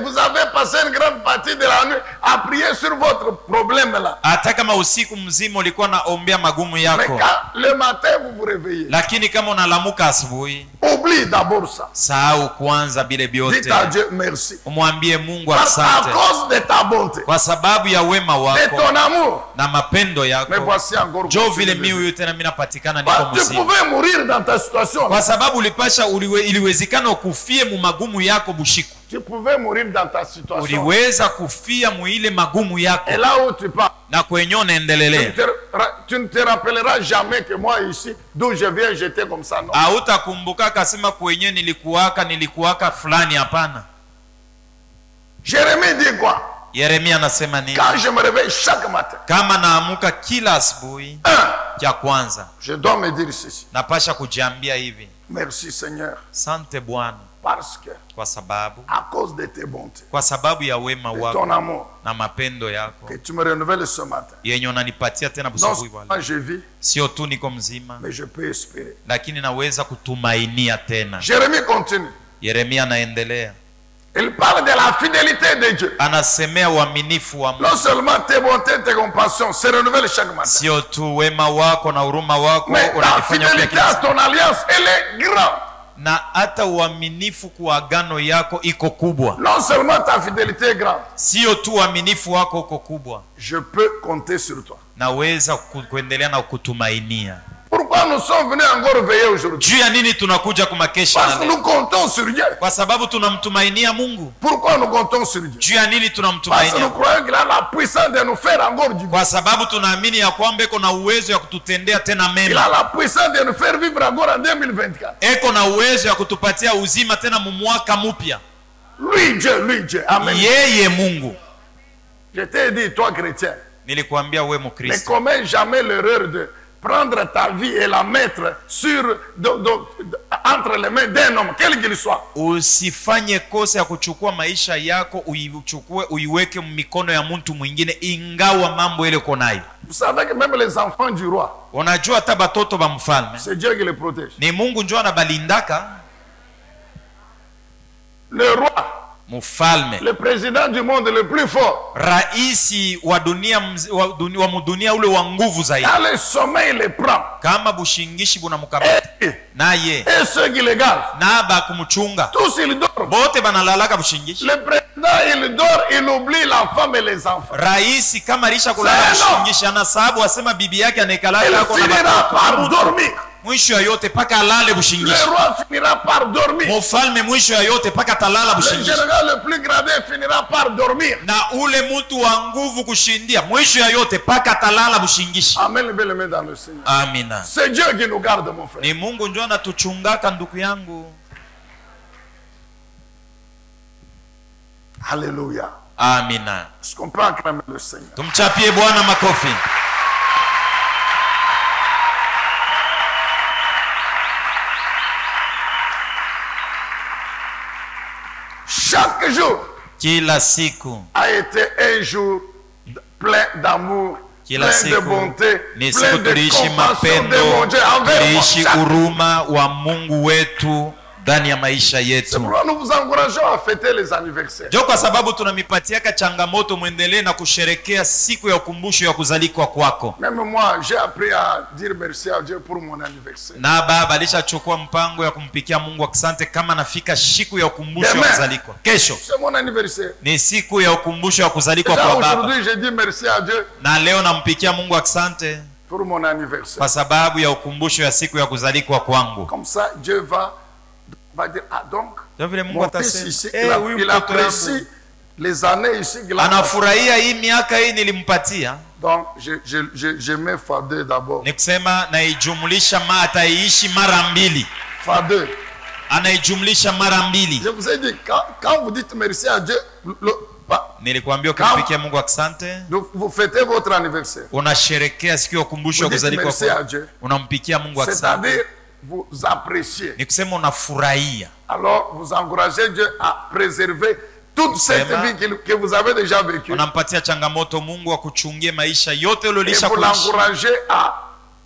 [SPEAKER 1] vous avez passé une grande partie de la nuit à prier sur votre problème là.
[SPEAKER 2] hata kama usiku mzima ulikuwa naombea magumu
[SPEAKER 1] Mais
[SPEAKER 2] yako,
[SPEAKER 1] quand le matin vous vous réveillez,
[SPEAKER 2] lakini kama unalamuka asubuhi,
[SPEAKER 1] oublie d'abord ça.
[SPEAKER 2] sahau kwanza bile
[SPEAKER 1] Dites
[SPEAKER 2] vyote,
[SPEAKER 1] à Dieu merci.
[SPEAKER 2] umwambie Mungu
[SPEAKER 1] Parce à
[SPEAKER 2] asante
[SPEAKER 1] cause de ta bonté,
[SPEAKER 2] kwa sababu ya wema
[SPEAKER 1] de
[SPEAKER 2] wako
[SPEAKER 1] ton amour.
[SPEAKER 2] na mapendo
[SPEAKER 1] Mais
[SPEAKER 2] yako.
[SPEAKER 1] voici encore.
[SPEAKER 2] Jo vile mi huyu tena mimi napatikana niko
[SPEAKER 1] Tu
[SPEAKER 2] mzima,
[SPEAKER 1] pouvais mourir dans ta situation.
[SPEAKER 2] kwa sababu ulipasha iliwezekana ukufie mu magumu yako bushiku,
[SPEAKER 1] Tu pouvais mourir dans ta situation.
[SPEAKER 2] uliweza kufia mu ile magumu yako
[SPEAKER 1] Et là où tu pars,
[SPEAKER 2] na kwenye unaendelelea.
[SPEAKER 1] tu ne te rappelleras jamais que moi ici, d'où je viens, j'étais comme ça, non?
[SPEAKER 2] Hautakumbuka kasema kwenye nilikuwaka fulani, hapana.
[SPEAKER 1] Jérémie dit quoi?
[SPEAKER 2] Yeremia anasema nini?
[SPEAKER 1] Quand je me réveille chaque matin,
[SPEAKER 2] Kama naamuka kila asubuhi, cha kwanza
[SPEAKER 1] je dois me dire ceci.
[SPEAKER 2] napasha kujiambia hivi:
[SPEAKER 1] Merci Seigneur,
[SPEAKER 2] sante Bwana,
[SPEAKER 1] parce que
[SPEAKER 2] kwa sababu
[SPEAKER 1] à cause de tes bontés,
[SPEAKER 2] kwa sababu ya wema
[SPEAKER 1] de ton
[SPEAKER 2] wako
[SPEAKER 1] amour,
[SPEAKER 2] na mapendo yako
[SPEAKER 1] que tu me renouvelles ce matin.
[SPEAKER 2] yenye unanipatia tena
[SPEAKER 1] Non
[SPEAKER 2] busubuhi
[SPEAKER 1] seulement
[SPEAKER 2] bwana.
[SPEAKER 1] je vis,
[SPEAKER 2] Sio tu niko mzima,
[SPEAKER 1] mais je peux espérer.
[SPEAKER 2] lakini naweza kutumainia tena.
[SPEAKER 1] Jérémie continue.
[SPEAKER 2] Yeremia anaendelea,
[SPEAKER 1] Il parle de la fidélité de Dieu.
[SPEAKER 2] anasemea uaminifu wa Mungu.
[SPEAKER 1] Non seulement tes bontés, tes compassions se renouvellent chaque matin,
[SPEAKER 2] Sio tu wema wako na huruma wako
[SPEAKER 1] mais ta
[SPEAKER 2] unanifanya pia
[SPEAKER 1] fidélité
[SPEAKER 2] kila
[SPEAKER 1] à
[SPEAKER 2] siku.
[SPEAKER 1] ton alliance, elle est grande.
[SPEAKER 2] Na hata uaminifu kwa agano yako iko kubwa.
[SPEAKER 1] Non seulement ta fidélité est grande,
[SPEAKER 2] Sio tu uaminifu wako uko kubwa,
[SPEAKER 1] je peux compter sur toi.
[SPEAKER 2] naweza kuendelea na kutumainia.
[SPEAKER 1] Pourquoi nous sommes venus encore veiller aujourd'hui?
[SPEAKER 2] Juu ya nini tunakuja kumakesha
[SPEAKER 1] Parce
[SPEAKER 2] na
[SPEAKER 1] que
[SPEAKER 2] leo?
[SPEAKER 1] nous comptons sur Dieu.
[SPEAKER 2] Kwa sababu tunamtumainia Mungu.
[SPEAKER 1] Pourquoi nous comptons sur Dieu?
[SPEAKER 2] Juu ya nini
[SPEAKER 1] Parce que
[SPEAKER 2] tunamtumainia?
[SPEAKER 1] nous croyons qu'il a la puissance de nous faire encore du bien.
[SPEAKER 2] Kwa sababu tunaamini ya kwamba eko na uwezo ya kututendea tena
[SPEAKER 1] Il a
[SPEAKER 2] mema,
[SPEAKER 1] la puissance de nous faire vivre encore en 2024.
[SPEAKER 2] eko na uwezo ya kutupatia uzima tena mwaka mpya.
[SPEAKER 1] Lui Dieu. Amen.
[SPEAKER 2] Yeye Mungu.
[SPEAKER 1] Je t'ai dit, toi chrétien,
[SPEAKER 2] Nilikuambia we
[SPEAKER 1] ne
[SPEAKER 2] Mkristo,
[SPEAKER 1] commets jamais l'erreur de prendre ta vie et la mettre entre les mains d'un homme, quel qu'il soit.
[SPEAKER 2] usifanye kosa ya kuchukua maisha yako uiweke mikono ya mtu mwingine, ingawa mambo ile uko nayo.
[SPEAKER 1] Vous savez que même les enfants du roi,
[SPEAKER 2] Unajua hata batoto ba mfalme
[SPEAKER 1] c'est Dieu qui les protège.
[SPEAKER 2] ni Mungu njoo anabalindaka.
[SPEAKER 1] Le roi,
[SPEAKER 2] Mfalme,
[SPEAKER 1] le président du monde le plus fort,
[SPEAKER 2] raisi wa dunia wa dunia ule wa nguvu zaidi,
[SPEAKER 1] quand le sommeil le prend,
[SPEAKER 2] kama bushingishi bunamkamata naye
[SPEAKER 1] et ceux qui le gardent,
[SPEAKER 2] na ba kumchunga
[SPEAKER 1] tous ils dorment.
[SPEAKER 2] bote banalalaka bushingishi.
[SPEAKER 1] Le président, il dort, il oublie la femme et les enfants.
[SPEAKER 2] Raisi kama alisha kulala
[SPEAKER 1] Sasa,
[SPEAKER 2] bushingishi, ana sababu asema bibi yake
[SPEAKER 1] Il
[SPEAKER 2] anaekalaka ako na
[SPEAKER 1] finira
[SPEAKER 2] batoto,
[SPEAKER 1] par dormir.
[SPEAKER 2] mwisho ya yote paka alale
[SPEAKER 1] Le
[SPEAKER 2] bushingishi.
[SPEAKER 1] roi finira par dormir.
[SPEAKER 2] Mfalme mwisho ya yote paka talala
[SPEAKER 1] Le
[SPEAKER 2] bushingishi.
[SPEAKER 1] général le plus gradé finira par dormir.
[SPEAKER 2] Na ule mtu wa nguvu kushindia mwisho ya yote paka talala bushingishi.
[SPEAKER 1] Amen, le bien-aimé dans le Seigneur.
[SPEAKER 2] Amina.
[SPEAKER 1] C'est Dieu qui nous garde, mon frère.
[SPEAKER 2] Ni Mungu ndio anatuchungaka ndugu yangu.
[SPEAKER 1] Alléluia.
[SPEAKER 2] Amina.
[SPEAKER 1] Est-ce qu'on peut acclamer le Seigneur?
[SPEAKER 2] Tumchapie Bwana makofi.
[SPEAKER 1] Chaque jour
[SPEAKER 2] Kila siku
[SPEAKER 1] a été un jour plein d'amour,
[SPEAKER 2] Kila
[SPEAKER 1] plein de
[SPEAKER 2] siku
[SPEAKER 1] bonté,
[SPEAKER 2] ni
[SPEAKER 1] plein
[SPEAKER 2] siku
[SPEAKER 1] de
[SPEAKER 2] tuliishi
[SPEAKER 1] compassion de
[SPEAKER 2] mapendo,
[SPEAKER 1] mon Dieu envers moi.
[SPEAKER 2] tuliishi huruma wa Mungu wetu ndani ya maisha
[SPEAKER 1] C'est
[SPEAKER 2] yetu.
[SPEAKER 1] pourquoi nous vous encourageons à fêter les anniversaires.
[SPEAKER 2] Ndio kwa sababu tunamipatiaka changamoto mwendelee na kusherekea siku ya ukumbusho ya kuzalikwa kwako.
[SPEAKER 1] Même moi, j'ai appris à dire merci à Dieu pour mon anniversaire.
[SPEAKER 2] Na baba alishachukua mpango ya kumpikia Mungu asante kama nafika siku ya ukumbusho ya
[SPEAKER 1] Demain.
[SPEAKER 2] kuzalikwa. Kesho
[SPEAKER 1] C'est mon anniversaire.
[SPEAKER 2] ni siku ya ukumbusho ya kuzalikwa
[SPEAKER 1] Déjà
[SPEAKER 2] kwa baba.
[SPEAKER 1] aujourd'hui, je dis merci à Dieu
[SPEAKER 2] Na leo nampikia Mungu asante
[SPEAKER 1] pour mon anniversaire.
[SPEAKER 2] kwa sababu ya ukumbusho ya siku ya kuzalikwa kwangu.
[SPEAKER 1] Comme ça, Dieu va dire, ah donc,
[SPEAKER 2] Ndio vile Mungu
[SPEAKER 1] mon fils
[SPEAKER 2] atasema,
[SPEAKER 1] ici,
[SPEAKER 2] huyu
[SPEAKER 1] il
[SPEAKER 2] mtoto
[SPEAKER 1] apprécie
[SPEAKER 2] wangu
[SPEAKER 1] les années ici qu'il a passées.
[SPEAKER 2] anafurahia hii miaka hii nilimpatia.
[SPEAKER 1] Donc, je mets x2 d'abord.
[SPEAKER 2] Ni kusema naijumlisha ataiishi mara mbili.
[SPEAKER 1] x2.
[SPEAKER 2] Anaijumlisha mara mbili.
[SPEAKER 1] Je vous ai dit, quand vous dites merci à Dieu,
[SPEAKER 2] Nilikuambia ukipikia Mungu asante,
[SPEAKER 1] vous fêtez votre anniversaire.
[SPEAKER 2] unasherekea siku ya ukumbusho wa
[SPEAKER 1] Vous dites
[SPEAKER 2] kuzaliwa
[SPEAKER 1] merci à
[SPEAKER 2] kwako.
[SPEAKER 1] Dieu.
[SPEAKER 2] Unampikia Mungu asante.
[SPEAKER 1] C'est-à-dire, vous appréciez.
[SPEAKER 2] Ni kusema unafurahia.
[SPEAKER 1] Alors, vous encouragez Dieu à préserver toute cette vie que vous avez déjà vécue.
[SPEAKER 2] Unampatia changamoto Mungu wa kuchungia maisha yote
[SPEAKER 1] Et
[SPEAKER 2] uliolisha
[SPEAKER 1] vous
[SPEAKER 2] kuishi.
[SPEAKER 1] l'encouragez à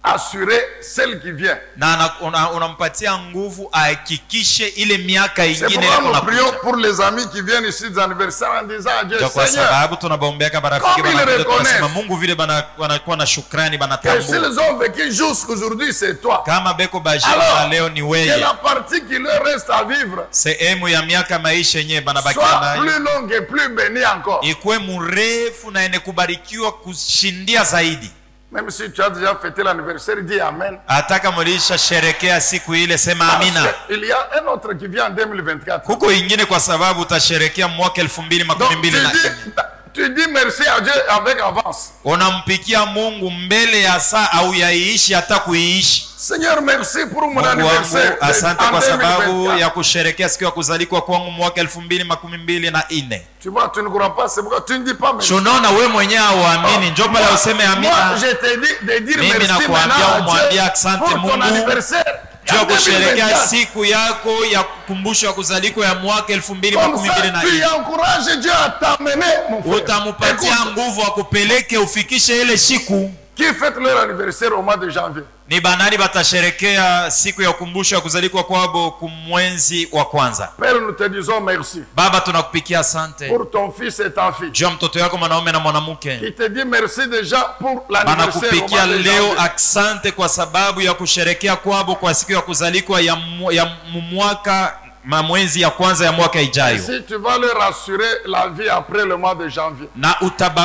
[SPEAKER 1] assurer celle qui vient.
[SPEAKER 2] Na unampatia nguvu ahakikishe ile miaka
[SPEAKER 1] C'est
[SPEAKER 2] ingine
[SPEAKER 1] pourquoi nous
[SPEAKER 2] inakuja.
[SPEAKER 1] prions pour les amis qui viennent ici des anniversaires en disant à Dieu,
[SPEAKER 2] Ndio kwa
[SPEAKER 1] Seigneur,
[SPEAKER 2] sababu tunabaombeaka marafiki
[SPEAKER 1] Comme ils
[SPEAKER 2] banakuja
[SPEAKER 1] reconnaissent.
[SPEAKER 2] tunasema Mungu vile wanakuwa na shukrani
[SPEAKER 1] et
[SPEAKER 2] banatambua.
[SPEAKER 1] s'ils ont vécu jusqu'aujourd'hui, c'est toi.
[SPEAKER 2] Kama beko bajira
[SPEAKER 1] Alors,
[SPEAKER 2] leo ni
[SPEAKER 1] Que
[SPEAKER 2] wewe.
[SPEAKER 1] la partie qui leur reste à vivre
[SPEAKER 2] Sehemu ya miaka maisha yenyewe banabakia
[SPEAKER 1] soit
[SPEAKER 2] nayo
[SPEAKER 1] plus longue et plus bénie encore.
[SPEAKER 2] ikuwe mrefu na ene kubarikiwa kushindia zaidi.
[SPEAKER 1] Même si tu as déjà fêté l'anniversaire, dis Amen.
[SPEAKER 2] Hata kama ulisha sherekea siku ile sema
[SPEAKER 1] Parce
[SPEAKER 2] amina.
[SPEAKER 1] qu'il y a un autre qui vient en 2024.
[SPEAKER 2] Huko ingine kwa sababu utasherekea mwaka
[SPEAKER 1] Donc
[SPEAKER 2] 2024.
[SPEAKER 1] tu dis merci à Dieu avec avance.
[SPEAKER 2] Unampikia Mungu mbele ya saa au yaiishi hata kuiishi.
[SPEAKER 1] Seigneur, merci pour mon
[SPEAKER 2] Mungu
[SPEAKER 1] anniversaire
[SPEAKER 2] wangu asante
[SPEAKER 1] en
[SPEAKER 2] kwa sababu
[SPEAKER 1] 2024.
[SPEAKER 2] ya kusherekea siku ya kuzalikwa kwangu mwaka 2024.
[SPEAKER 1] Tu vois, tu ne crois pas, c'est pourquoi tu ne dis pas merci.
[SPEAKER 2] Unaona wewe mwenyewe hauamini, njoo pale useme
[SPEAKER 1] Moi,
[SPEAKER 2] amina.
[SPEAKER 1] je te dis de dire
[SPEAKER 2] Mimi
[SPEAKER 1] merci
[SPEAKER 2] nakuambia
[SPEAKER 1] maintenant
[SPEAKER 2] umwambie
[SPEAKER 1] à
[SPEAKER 2] asante
[SPEAKER 1] Dieu pour ton
[SPEAKER 2] Mungu.
[SPEAKER 1] anniversaire.
[SPEAKER 2] Jua
[SPEAKER 1] En
[SPEAKER 2] kusherekea
[SPEAKER 1] 2024.
[SPEAKER 2] siku yako ya kukumbusho ya kuzalikwa ya mwaka
[SPEAKER 1] Comme ça,
[SPEAKER 2] 2024.
[SPEAKER 1] tu encourages Dieu à t'amener, mon frère.
[SPEAKER 2] Utamupatia
[SPEAKER 1] Écoute,
[SPEAKER 2] nguvu akupeleke ufikishe ile siku.
[SPEAKER 1] qui fête leur anniversaire au mois de janvier?
[SPEAKER 2] Ni banani batasherekea siku ya ukumbusho ya kuzalikwa kwabo kumwezi wa kwanza.
[SPEAKER 1] Père, nous te disons merci
[SPEAKER 2] Baba tunakupikia asante
[SPEAKER 1] pour ton fils et ta fille.
[SPEAKER 2] juu ya mtoto yako mwanaume na mwanamke.
[SPEAKER 1] Qui te dit merci déjà pour l'anniversaire au
[SPEAKER 2] Banakupikia
[SPEAKER 1] mois de
[SPEAKER 2] leo
[SPEAKER 1] janvier.
[SPEAKER 2] asante kwa sababu ya kusherekea kwabo kwa siku ya kuzalikwa ya mwaka mwezi ya kwanza ya mwaka ijayo.
[SPEAKER 1] Si tu vas leur assurer la vie après le mois de janvier.
[SPEAKER 2] Na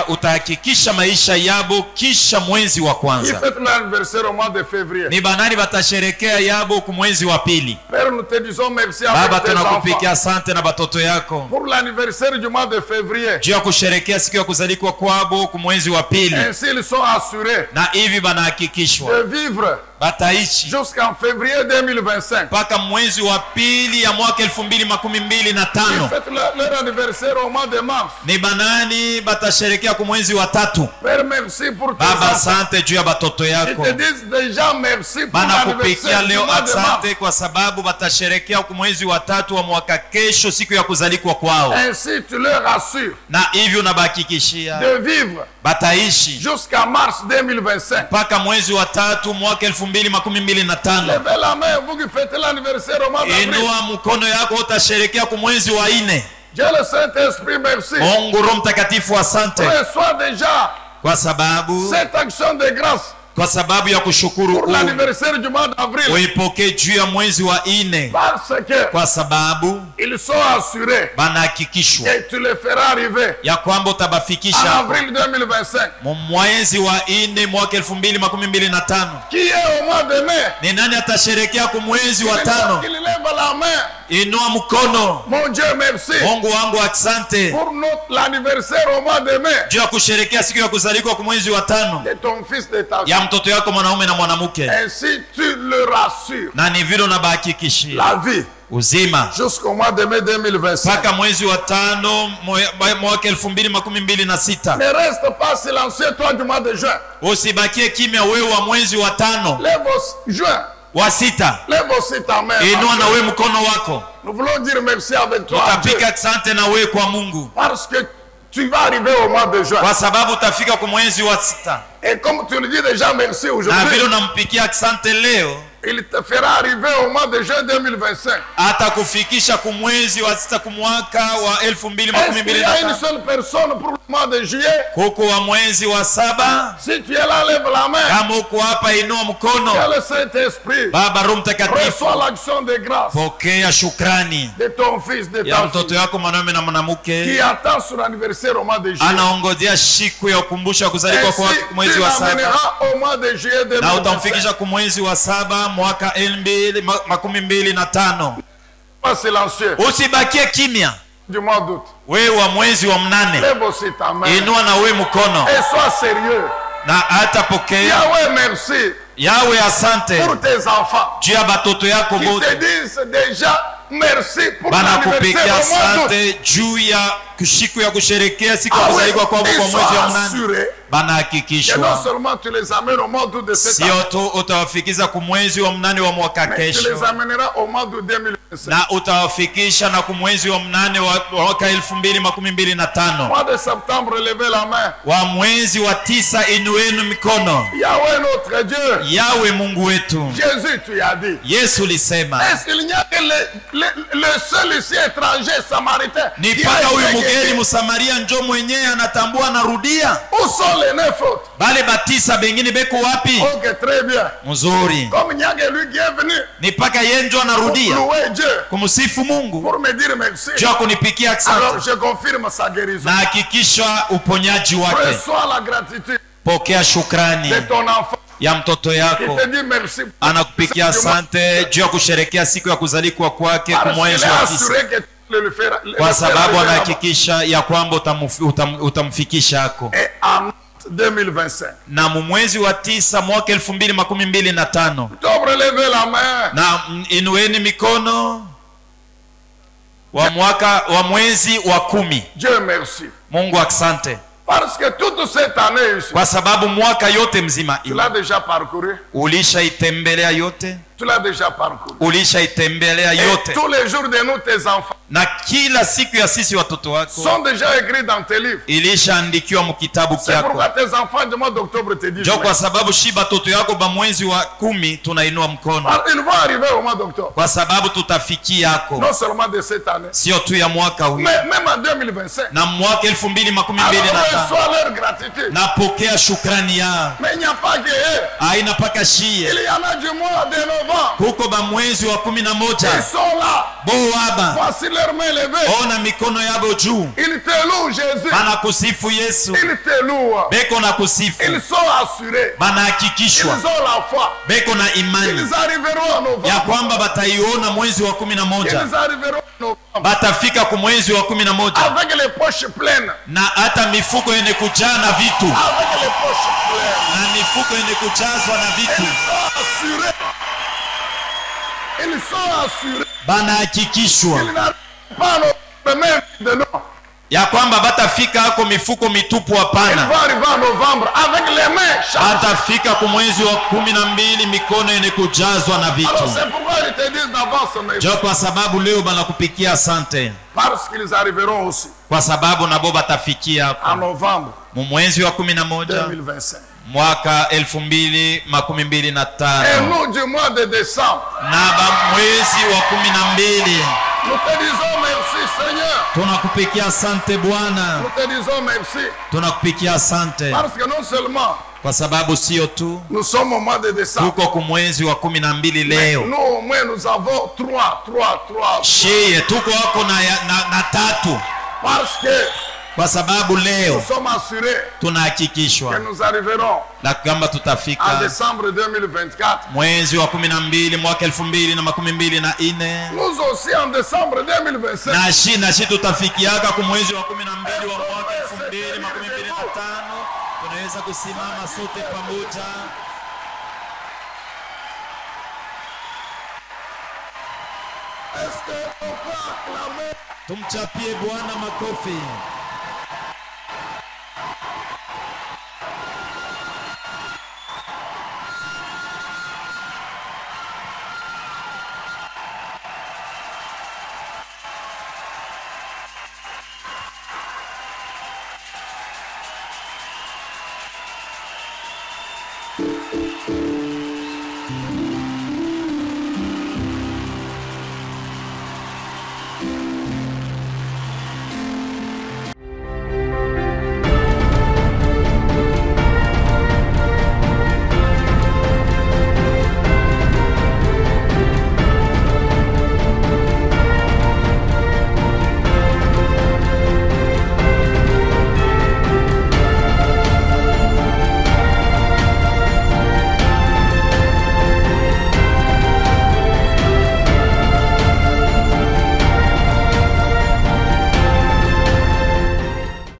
[SPEAKER 2] utahakikisha maisha yabo kisha mwezi wa
[SPEAKER 1] Qui
[SPEAKER 2] kwanza.
[SPEAKER 1] fête l'anniversaire au mois de février.
[SPEAKER 2] Ni banani batasherekea yabo kumwezi wa pili.
[SPEAKER 1] Père, nous te disons merci
[SPEAKER 2] Baba
[SPEAKER 1] avec tes
[SPEAKER 2] tunakupikia
[SPEAKER 1] enfants.
[SPEAKER 2] asante na batoto yako
[SPEAKER 1] Pour l'anniversaire du mois de février.
[SPEAKER 2] juu ya kusherekea siku ya kuzalikwa kwabo kumwezi wa pili.
[SPEAKER 1] Ainsi, ils sont assurés
[SPEAKER 2] Na hivi banahakikishwa
[SPEAKER 1] de vivre
[SPEAKER 2] bataishi
[SPEAKER 1] jusqu'en février 2025.
[SPEAKER 2] mpaka mwezi wa pili ya mwaka 2025.
[SPEAKER 1] Ils fêtent leur anniversaire au mois de mars.
[SPEAKER 2] Ni banani batasherekea kumwezi wa tatu.
[SPEAKER 1] Père, merci pour tes
[SPEAKER 2] Baba
[SPEAKER 1] enfants.
[SPEAKER 2] asante juu ya batoto
[SPEAKER 1] Ils
[SPEAKER 2] yako.
[SPEAKER 1] te disent déjà merci pour
[SPEAKER 2] Banakupikia
[SPEAKER 1] l'anniversaire du
[SPEAKER 2] leo
[SPEAKER 1] mois de mars.
[SPEAKER 2] asante kwa sababu batasherekea kumwezi wa tatu wa mwaka kesho siku ya kuzalikwa kwao.
[SPEAKER 1] Ainsi, tu leur assures
[SPEAKER 2] Na hivyo unabahakikishia
[SPEAKER 1] de vivre
[SPEAKER 2] bataishi
[SPEAKER 1] jusqu'à mars 2025.
[SPEAKER 2] mpaka mwezi wa tatu mwaka 2025.
[SPEAKER 1] Levez la main, vous qui fêtez l'anniversaire au mois d'avril.
[SPEAKER 2] Inua mkono yako utasherekea kumwezi wa 4.
[SPEAKER 1] Dieu le Saint-Esprit, merci.
[SPEAKER 2] Mungu Roho Mtakatifu asante
[SPEAKER 1] Reçois déjà
[SPEAKER 2] kwa sababu
[SPEAKER 1] cette action de grâce
[SPEAKER 2] kwa sababu ya kushukuru
[SPEAKER 1] pour l'anniversaire du mois d'avril.
[SPEAKER 2] uipokee juu ya mwezi wa 4,
[SPEAKER 1] Parce que
[SPEAKER 2] kwa sababu
[SPEAKER 1] ils sont assurés
[SPEAKER 2] banahakikishwa
[SPEAKER 1] et tu les feras arriver
[SPEAKER 2] ya kwamba
[SPEAKER 1] en
[SPEAKER 2] utabafikisha
[SPEAKER 1] avril 2025.
[SPEAKER 2] mwezi wa 4 mwaka 2025.
[SPEAKER 1] Qui est au mois de mai?
[SPEAKER 2] Ni nani atasherekea kwa mwezi wa 5?
[SPEAKER 1] Qu'il lève la main.
[SPEAKER 2] Inua mkono.
[SPEAKER 1] Mon Dieu, merci
[SPEAKER 2] Mungu wangu asante
[SPEAKER 1] pour l'anniversaire au mois de mai
[SPEAKER 2] juu ya kusherekea siku ya kuzaliwa kwa mwezi wa 5
[SPEAKER 1] de ton fils, de ta
[SPEAKER 2] ya
[SPEAKER 1] fille.
[SPEAKER 2] mtoto yako mwanaume na mwanamke,
[SPEAKER 1] Ainsi tu le rassures
[SPEAKER 2] na ni vile unabahakikishia
[SPEAKER 1] la vie
[SPEAKER 2] uzima
[SPEAKER 1] jusqu'au mois de mai 2025.
[SPEAKER 2] mpaka mwezi wa 5 mwaka 2026.
[SPEAKER 1] Ne reste pas silencieux, toi, du mois de juin.
[SPEAKER 2] Usibakie kimya wewe wa mwezi wa 5.
[SPEAKER 1] Lève juin.
[SPEAKER 2] Wa 6
[SPEAKER 1] Lève aussi ta main.
[SPEAKER 2] inua na wewe mkono wako.
[SPEAKER 1] Nous voulons dire merci avec toi, Dieu,
[SPEAKER 2] Tutapika asante na wewe kwa Mungu
[SPEAKER 1] parce que tu vas arriver au mois de juin.
[SPEAKER 2] kwa sababu utafika kwa mwezi wa 6,
[SPEAKER 1] Et comme tu le dis déjà merci
[SPEAKER 2] na vile
[SPEAKER 1] aujourd'hui,
[SPEAKER 2] unampikia asante leo
[SPEAKER 1] il te fera arriver au mois de juin 2025.
[SPEAKER 2] atakufikisha kwa mwezi wa 6 kwa mwaka wa
[SPEAKER 1] Est-ce qu'il y a une
[SPEAKER 2] 2025.
[SPEAKER 1] seule personne pour le mois de juillet?
[SPEAKER 2] Kuko wa mwezi wa 7.
[SPEAKER 1] Si tu es là, lève la main.
[SPEAKER 2] Kama uko hapa inua mkono.
[SPEAKER 1] Que le Saint-Esprit
[SPEAKER 2] Baba Roho Mtakatifu,
[SPEAKER 1] reçoit l'action de grâce
[SPEAKER 2] pokea shukrani
[SPEAKER 1] de ton fils, de
[SPEAKER 2] ya
[SPEAKER 1] ta
[SPEAKER 2] mtoto
[SPEAKER 1] fille,
[SPEAKER 2] yako mwanaume na
[SPEAKER 1] qui
[SPEAKER 2] mwanamke,
[SPEAKER 1] attend son anniversaire au mois de juillet.
[SPEAKER 2] anaongojea siku ya ukumbusho wa kuzaliwa
[SPEAKER 1] Ainsi,
[SPEAKER 2] kwa
[SPEAKER 1] tu
[SPEAKER 2] mwezi wa 7,
[SPEAKER 1] l'amèneras au mois de juillet
[SPEAKER 2] na
[SPEAKER 1] 2025.
[SPEAKER 2] utamfikisha kwa mwezi wa 7 mwaka 2025.
[SPEAKER 1] Pas silencieux.
[SPEAKER 2] Usibakie kimya
[SPEAKER 1] Du mois d'août.
[SPEAKER 2] wewe wa mwezi wa 8,
[SPEAKER 1] Lève aussi ta main.
[SPEAKER 2] inua na wewe mkono
[SPEAKER 1] Et sois sérieux.
[SPEAKER 2] na atapokea.
[SPEAKER 1] Yahweh, merci
[SPEAKER 2] Yawe asante
[SPEAKER 1] pour tes enfants
[SPEAKER 2] juu ya batoto yako
[SPEAKER 1] qui te
[SPEAKER 2] bote,
[SPEAKER 1] disent déjà merci pour
[SPEAKER 2] banakupigia
[SPEAKER 1] l'anniversaire au mois d'août.
[SPEAKER 2] asante juu ya siku ya kusherekea siku ya
[SPEAKER 1] Ah oui,
[SPEAKER 2] kuzaliwa kwao
[SPEAKER 1] ils
[SPEAKER 2] kwa mwezi wa
[SPEAKER 1] sont
[SPEAKER 2] 8.
[SPEAKER 1] assurés. Et non
[SPEAKER 2] Banahakikishwa
[SPEAKER 1] seulement tu les amènes au mois d'août de cette année,
[SPEAKER 2] sio tu utawafikisha kwa mwezi wa 8 wa mwaka
[SPEAKER 1] mais tu les
[SPEAKER 2] kesho,
[SPEAKER 1] amèneras au mois d'août 2025.
[SPEAKER 2] na utawafikisha na kwa mwezi wa 8 wa mwaka 2025.
[SPEAKER 1] Mois de septembre, levez la main.
[SPEAKER 2] Wa mwezi wa 9 inuenu mikono.
[SPEAKER 1] Yahweh notre Dieu.
[SPEAKER 2] Yawe Mungu wetu,
[SPEAKER 1] Jésus, tu as dit.
[SPEAKER 2] Yesu lisema
[SPEAKER 1] Est-ce qu'il n'y a que le seul ici étranger samaritain
[SPEAKER 2] ni
[SPEAKER 1] qui a
[SPEAKER 2] mpaka huyu
[SPEAKER 1] été
[SPEAKER 2] mgeni
[SPEAKER 1] guéri?
[SPEAKER 2] Msamaria njo mwenyewe anatambua narudia,
[SPEAKER 1] Où sont les 9 autres?
[SPEAKER 2] bale batisa bengine beko wapi?
[SPEAKER 1] Ok, très bien.
[SPEAKER 2] Mzuri,
[SPEAKER 1] Comme il n'y a que lui qui est venu
[SPEAKER 2] ni mpaka yeye njo
[SPEAKER 1] pour
[SPEAKER 2] anarudia
[SPEAKER 1] louer Dieu,
[SPEAKER 2] kumsifu Mungu
[SPEAKER 1] pour me dire merci.
[SPEAKER 2] juu ya kunipikia
[SPEAKER 1] Alors
[SPEAKER 2] asante,
[SPEAKER 1] je confirme sa guérison.
[SPEAKER 2] na hakikisha uponyaji wake.
[SPEAKER 1] Reçois la gratitude
[SPEAKER 2] Pokea shukrani
[SPEAKER 1] de ton enfant
[SPEAKER 2] ya mtoto
[SPEAKER 1] qui
[SPEAKER 2] yako,
[SPEAKER 1] te dit merci.
[SPEAKER 2] anakupikia asante juu ya kusherekea siku ya kuzaliwa kwake kwa
[SPEAKER 1] Parce qu'il
[SPEAKER 2] mwezi
[SPEAKER 1] est
[SPEAKER 2] wa 9,
[SPEAKER 1] assuré que tu le feras.
[SPEAKER 2] kwa sababu anahakikisha ya kwamba utamfikisha hako.
[SPEAKER 1] Et en 2025.
[SPEAKER 2] Na mwezi wa 9 mwaka 2025,
[SPEAKER 1] Octobre, levez la main.
[SPEAKER 2] na inueni mikono wa mwezi wa 10.
[SPEAKER 1] Dieu merci.
[SPEAKER 2] Mungu asante
[SPEAKER 1] Parce que toute cette année ici,
[SPEAKER 2] kwa sababu mwaka yote mzima
[SPEAKER 1] tu l'as déjà parcouru.
[SPEAKER 2] ulishaitembelea yote,
[SPEAKER 1] Tu l'as déjà parcouru.
[SPEAKER 2] ulishaitembelea
[SPEAKER 1] Et
[SPEAKER 2] yote,
[SPEAKER 1] tous les jours de nous, tes enfants,
[SPEAKER 2] na kila siku ya sisi watoto wako
[SPEAKER 1] sont déjà écrits dans tes livres.
[SPEAKER 2] ilishaandikiwa mkitabu
[SPEAKER 1] C'est pourquoi
[SPEAKER 2] kyako.
[SPEAKER 1] tes enfants du mois d'octobre te disent
[SPEAKER 2] Jo, kwa
[SPEAKER 1] merci.
[SPEAKER 2] sababu shi batoto yako ba mwezi wa 10 tunainua mkono,
[SPEAKER 1] Alors, ils vont arriver au mois d'octobre.
[SPEAKER 2] kwa sababu tutafikia yako,
[SPEAKER 1] Non seulement de cette année,
[SPEAKER 2] sio tu ya mwaka huu,
[SPEAKER 1] mais même en 2025.
[SPEAKER 2] na mwaka
[SPEAKER 1] Alors
[SPEAKER 2] 2025.
[SPEAKER 1] reçois leur gratitude.
[SPEAKER 2] Napokea shukrani yao,
[SPEAKER 1] Mais il n'y a pas que eux.
[SPEAKER 2] haina paka shie.
[SPEAKER 1] Il y en a du mois de novembre.
[SPEAKER 2] Kuko ba mwezi wa 11
[SPEAKER 1] Ils sont là.
[SPEAKER 2] boaba,
[SPEAKER 1] Voici leurs mains levées.
[SPEAKER 2] ona mikono yabo juu,
[SPEAKER 1] Ils te louent, Jésus.
[SPEAKER 2] banakusifu Yesu,
[SPEAKER 1] Ils te louent.
[SPEAKER 2] beko na kusifu,
[SPEAKER 1] Ils sont assurés. Ils
[SPEAKER 2] banahakikishwa,
[SPEAKER 1] ont la foi.
[SPEAKER 2] beko na imani
[SPEAKER 1] Ils arriveront en novembre.
[SPEAKER 2] ya kwamba bataiona mwezi wa
[SPEAKER 1] Ils
[SPEAKER 2] 11,
[SPEAKER 1] arriveront en novembre.
[SPEAKER 2] batafika ku mwezi wa 11
[SPEAKER 1] Avec les poches pleines.
[SPEAKER 2] na hata mifuko yenye kujaa na vitu,
[SPEAKER 1] Avec les poches pleines.
[SPEAKER 2] na mifuko yenye kujazwa na vitu,
[SPEAKER 1] Ils sont assurés. Ils sont assurés.
[SPEAKER 2] banahakikishwa
[SPEAKER 1] Ils n'arrivent pas à même de nous.
[SPEAKER 2] ya kwamba batafika hako mifuko mitupu.
[SPEAKER 1] Ils
[SPEAKER 2] Hapana,
[SPEAKER 1] vont arriver en novembre avec les mains chargées.
[SPEAKER 2] batafika ku mwezi wa 12 mikono yenye kujazwa na
[SPEAKER 1] Alors
[SPEAKER 2] vitu.
[SPEAKER 1] c'est pourquoi ils te disent d'avance, mais
[SPEAKER 2] Jo, kwa sababu leo banakupikia asante,
[SPEAKER 1] parce qu'ils arriveront aussi
[SPEAKER 2] kwa sababu nabo batafikia
[SPEAKER 1] en
[SPEAKER 2] hako
[SPEAKER 1] novembre
[SPEAKER 2] mu mwezi wa 11
[SPEAKER 1] 2025.
[SPEAKER 2] mwaka
[SPEAKER 1] Et
[SPEAKER 2] 2025,
[SPEAKER 1] nous du mois de décembre,
[SPEAKER 2] na ba mwezi wa 12
[SPEAKER 1] Nous te disons merci, Seigneur.
[SPEAKER 2] Tunakupikia asante Bwana.
[SPEAKER 1] Nous te disons merci.
[SPEAKER 2] Tunakupikia asante.
[SPEAKER 1] Parce que non seulement
[SPEAKER 2] Kwa sababu sio tu
[SPEAKER 1] nous sommes au mois de décembre.
[SPEAKER 2] tuko kumwezi wa 12 leo.
[SPEAKER 1] Nous au moins nous avons trois.
[SPEAKER 2] Shie tuko wako na tatu.
[SPEAKER 1] Parce que
[SPEAKER 2] Kwa sababu leo
[SPEAKER 1] nous sommes assurés
[SPEAKER 2] tunahakikishwa
[SPEAKER 1] que nous arriverons
[SPEAKER 2] na kwamba
[SPEAKER 1] en
[SPEAKER 2] tutafika
[SPEAKER 1] décembre 2024.
[SPEAKER 2] mwezi wa 12 mwaka 2024.
[SPEAKER 1] Nous aussi en décembre 2025.
[SPEAKER 2] Na shi tutafikiaka kumwezi wa 12 wa mwaka 2025. Tunaweza kusimama sote pamoja.
[SPEAKER 1] Est-ce que on peut acclamer?
[SPEAKER 2] Tumchapie Bwana makofi.